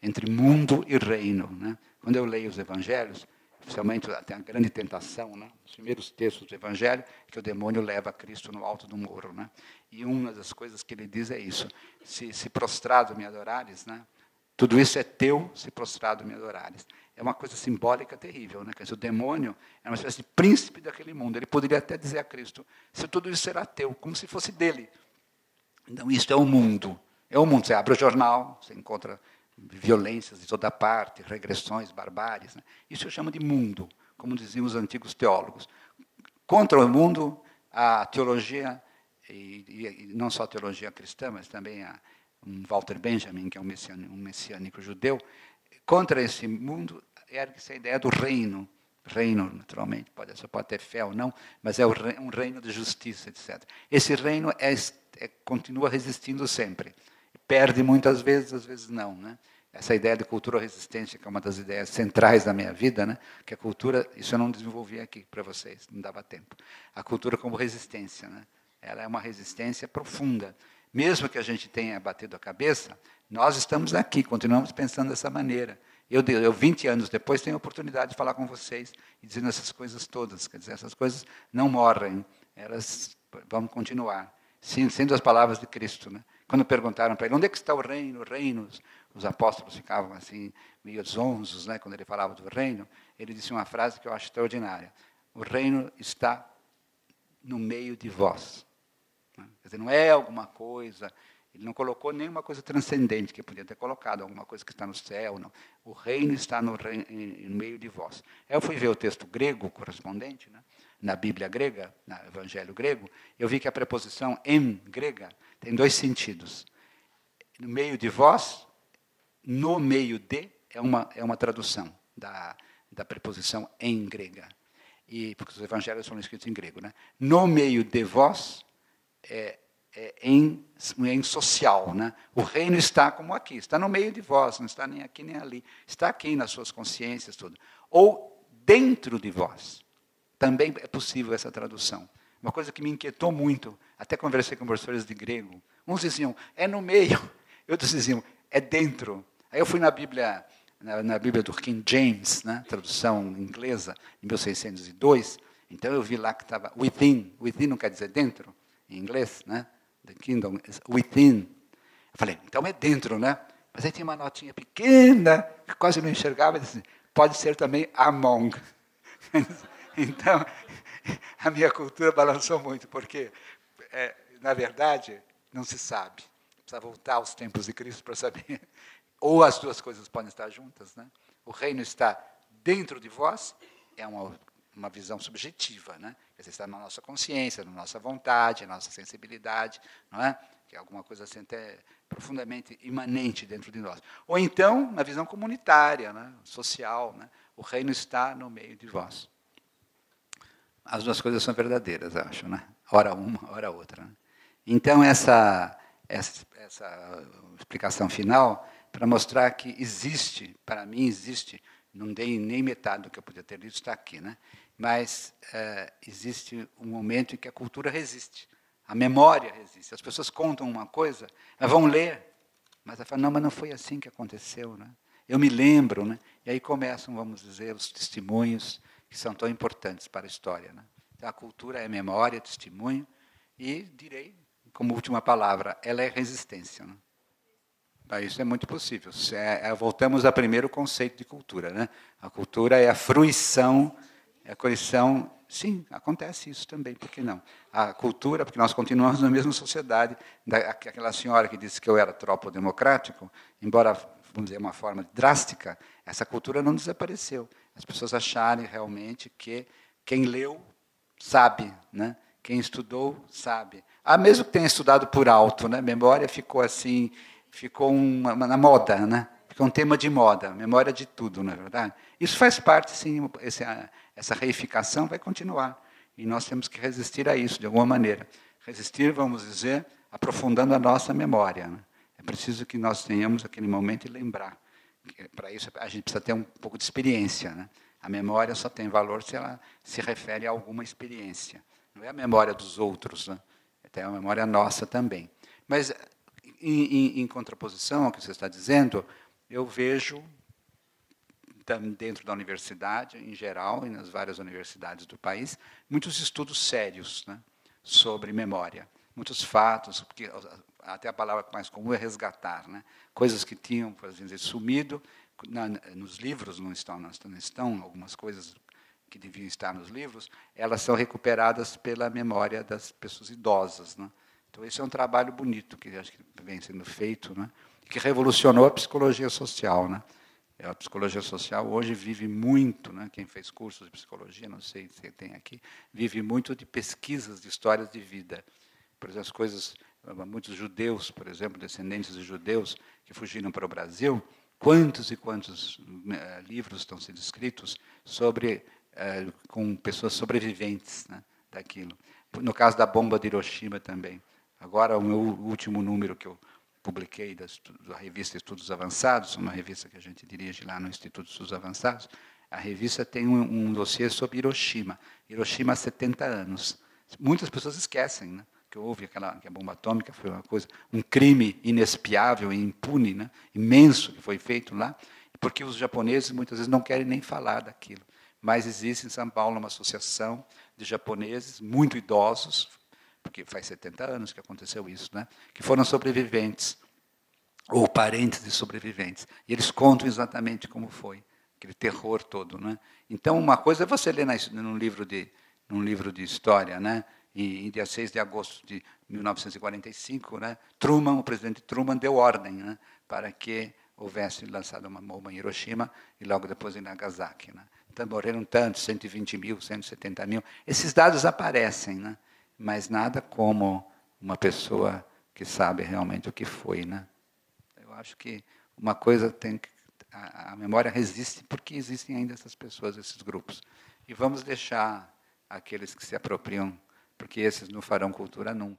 entre mundo e reino, né? Quando eu leio os evangelhos, especialmente tem a grande tentação, né? Os primeiros textos do Evangelho, que o demônio leva Cristo no alto do morro, né? E uma das coisas que ele diz é isso: se prostrado me adorares, né? Tudo isso é teu, se prostrado me adorares. É uma coisa simbólica terrível, né? Quer dizer, o demônio é uma espécie de príncipe daquele mundo. Ele poderia até dizer a Cristo: se tudo isso será teu, como se fosse dele. Então, isso é o mundo. É o mundo. Você abre o jornal, você encontra violências de toda parte, regressões, barbáries, né? Isso eu chamo de mundo, como diziam os antigos teólogos. Contra o mundo, a teologia, e não só a teologia cristã, mas também um Walter Benjamin, que é um messiânico judeu, contra esse mundo ergue-se a ideia do reino. Reino, naturalmente, você pode ter fé ou não, mas é um reino de justiça, etc. Esse reino continua resistindo sempre. Perde muitas vezes, às vezes não, né? Essa ideia de cultura-resistência, que é uma das ideias centrais da minha vida, né? Que a cultura, isso eu não desenvolvi aqui para vocês, não dava tempo. A cultura como resistência, né? Ela é uma resistência profunda. Mesmo que a gente tenha batido a cabeça, nós estamos aqui, continuamos pensando dessa maneira. Eu 20 anos depois, tenho a oportunidade de falar com vocês e dizendo essas coisas todas. Quer dizer, essas coisas não morrem, elas vão continuar. Sim, sendo as palavras de Cristo, né? Quando perguntaram para ele, onde é que está o reino? Os apóstolos ficavam assim, meio zonzos, né, quando ele falava do reino. Ele disse uma frase que eu acho extraordinária: o reino está no meio de vós. Quer dizer, não é alguma coisa, ele não colocou nenhuma coisa transcendente, que podia ter colocado, alguma coisa que está no céu, não. O reino está no meio de vós. Eu fui ver o texto grego correspondente, né, na Bíblia grega, no Evangelho grego, eu vi que a preposição em grega tem dois sentidos. No meio de vós, no meio de, é uma tradução da preposição em grega. Porque os evangelhos foram escritos em grego, né? No meio de vós, em social, né? O reino está como aqui, está no meio de vós, não está nem aqui nem ali. Está aqui nas suas consciências, tudo. Ou dentro de vós. Também é possível essa tradução. Uma coisa que me inquietou muito, até conversei com professores de grego. Uns diziam, é no meio. Outros diziam, é dentro. Aí eu fui na Bíblia do King James, né, tradução inglesa, em 1602. Então eu vi lá que estava within. Within não quer dizer dentro, em inglês, né? The kingdom is within. Eu falei, então é dentro, né? Mas aí tinha uma notinha pequena, que quase não enxergava, e disse, pode ser também among. Então, a minha cultura balançou muito, porque, na verdade, não se sabe. Precisa voltar aos tempos de Cristo para saber. Ou as duas coisas podem estar juntas, né? O reino está dentro de vós, é uma visão subjetiva, né? Quer dizer, está na nossa consciência, na nossa vontade, na nossa sensibilidade, não é? Que é alguma coisa assim até profundamente imanente dentro de nós. Ou então, na visão comunitária, né? Social, né? O reino está no meio de vós. As duas coisas são verdadeiras, acho, né? Ora uma, ora outra. Né? Então, essa explicação final, para mostrar que existe, para mim existe, não dei nem metade do que eu podia ter dito, está aqui, né? Mas existe um momento em que a cultura resiste, a memória resiste. As pessoas contam uma coisa, elas vão ler, mas elas falam, não, mas não foi assim que aconteceu, né? Eu me lembro, né? E aí começam, vamos dizer, os testemunhos que são tão importantes para a história, né? Então, a cultura é memória, testemunho, e direi, como última palavra, ela é resistência. Né? Isso é muito possível. Voltamos ao primeiro conceito de cultura. Né? A cultura é a fruição, é a coleção. Sim, acontece isso também, por que não? A cultura, porque nós continuamos na mesma sociedade, aquela senhora que disse que eu era tropodemocrático, embora, vamos dizer, uma forma drástica, essa cultura não desapareceu. As pessoas acharem realmente que quem leu sabe, né? Quem estudou sabe. Mesmo que tenha estudado por alto, né? Memória ficou assim, ficou na moda, né? Ficou um tema de moda, memória de tudo, não é verdade? Isso faz parte, sim, essa reificação vai continuar. E nós temos que resistir a isso, de alguma maneira. Resistir, vamos dizer, aprofundando a nossa memória. Né? É preciso que nós tenhamos aquele momento e lembrar. Para isso, a gente precisa ter um pouco de experiência. Né? A memória só tem valor se ela se refere a alguma experiência. Não é a memória dos outros, né? É a memória nossa também. Mas, em contraposição ao que você está dizendo, eu vejo, dentro da universidade, em geral, e nas várias universidades do país, muitos estudos sérios, né, sobre memória. Muitos fatos, porque até a palavra mais comum é resgatar. Né, coisas que tinham, por exemplo, sumido, nos livros não estão, algumas coisas que deviam estar nos livros, elas são recuperadas pela memória das pessoas idosas. Né? Então, esse é um trabalho bonito que acho que vem sendo feito, né? Que revolucionou a psicologia social. Né? A psicologia social hoje vive muito, né? Quem fez cursos de psicologia, não sei se tem aqui, vive muito de pesquisas de histórias de vida. Por exemplo, as coisas, muitos judeus, por exemplo, descendentes de judeus que fugiram para o Brasil, quantos e quantos livros estão sendo escritos sobre com pessoas sobreviventes, né, daquilo. No caso da bomba de Hiroshima também. Agora, o meu último número que eu publiquei da revista Estudos Avançados, uma revista que a gente dirige lá no Instituto de Estudos Avançados, a revista tem um dossiê sobre Hiroshima. Hiroshima há 70 anos. Muitas pessoas esquecem, né, que houve que a bomba atômica foi uma coisa, um crime inexpiável e impune, né, imenso que foi feito lá, porque os japoneses muitas vezes não querem nem falar daquilo. Mas existe em São Paulo uma associação de japoneses muito idosos, porque faz 70 anos que aconteceu isso, né? Que foram sobreviventes, ou parentes de sobreviventes. E eles contam exatamente como foi, aquele terror todo. Né? Então, uma coisa é você ler num livro de história, né? E em dia 6 de agosto de 1945, né? O presidente Truman deu ordem, né? Para que houvesse lançado uma bomba em Hiroshima e logo depois em Nagasaki. Né? Então, morreram tantos, 120 mil, 170 mil. Esses dados aparecem, né? Mas nada como uma pessoa que sabe realmente o que foi. Né? Eu acho que uma coisa tem que... A memória resiste porque existem ainda essas pessoas, esses grupos. E vamos deixar aqueles que se apropriam, porque esses não farão cultura nunca.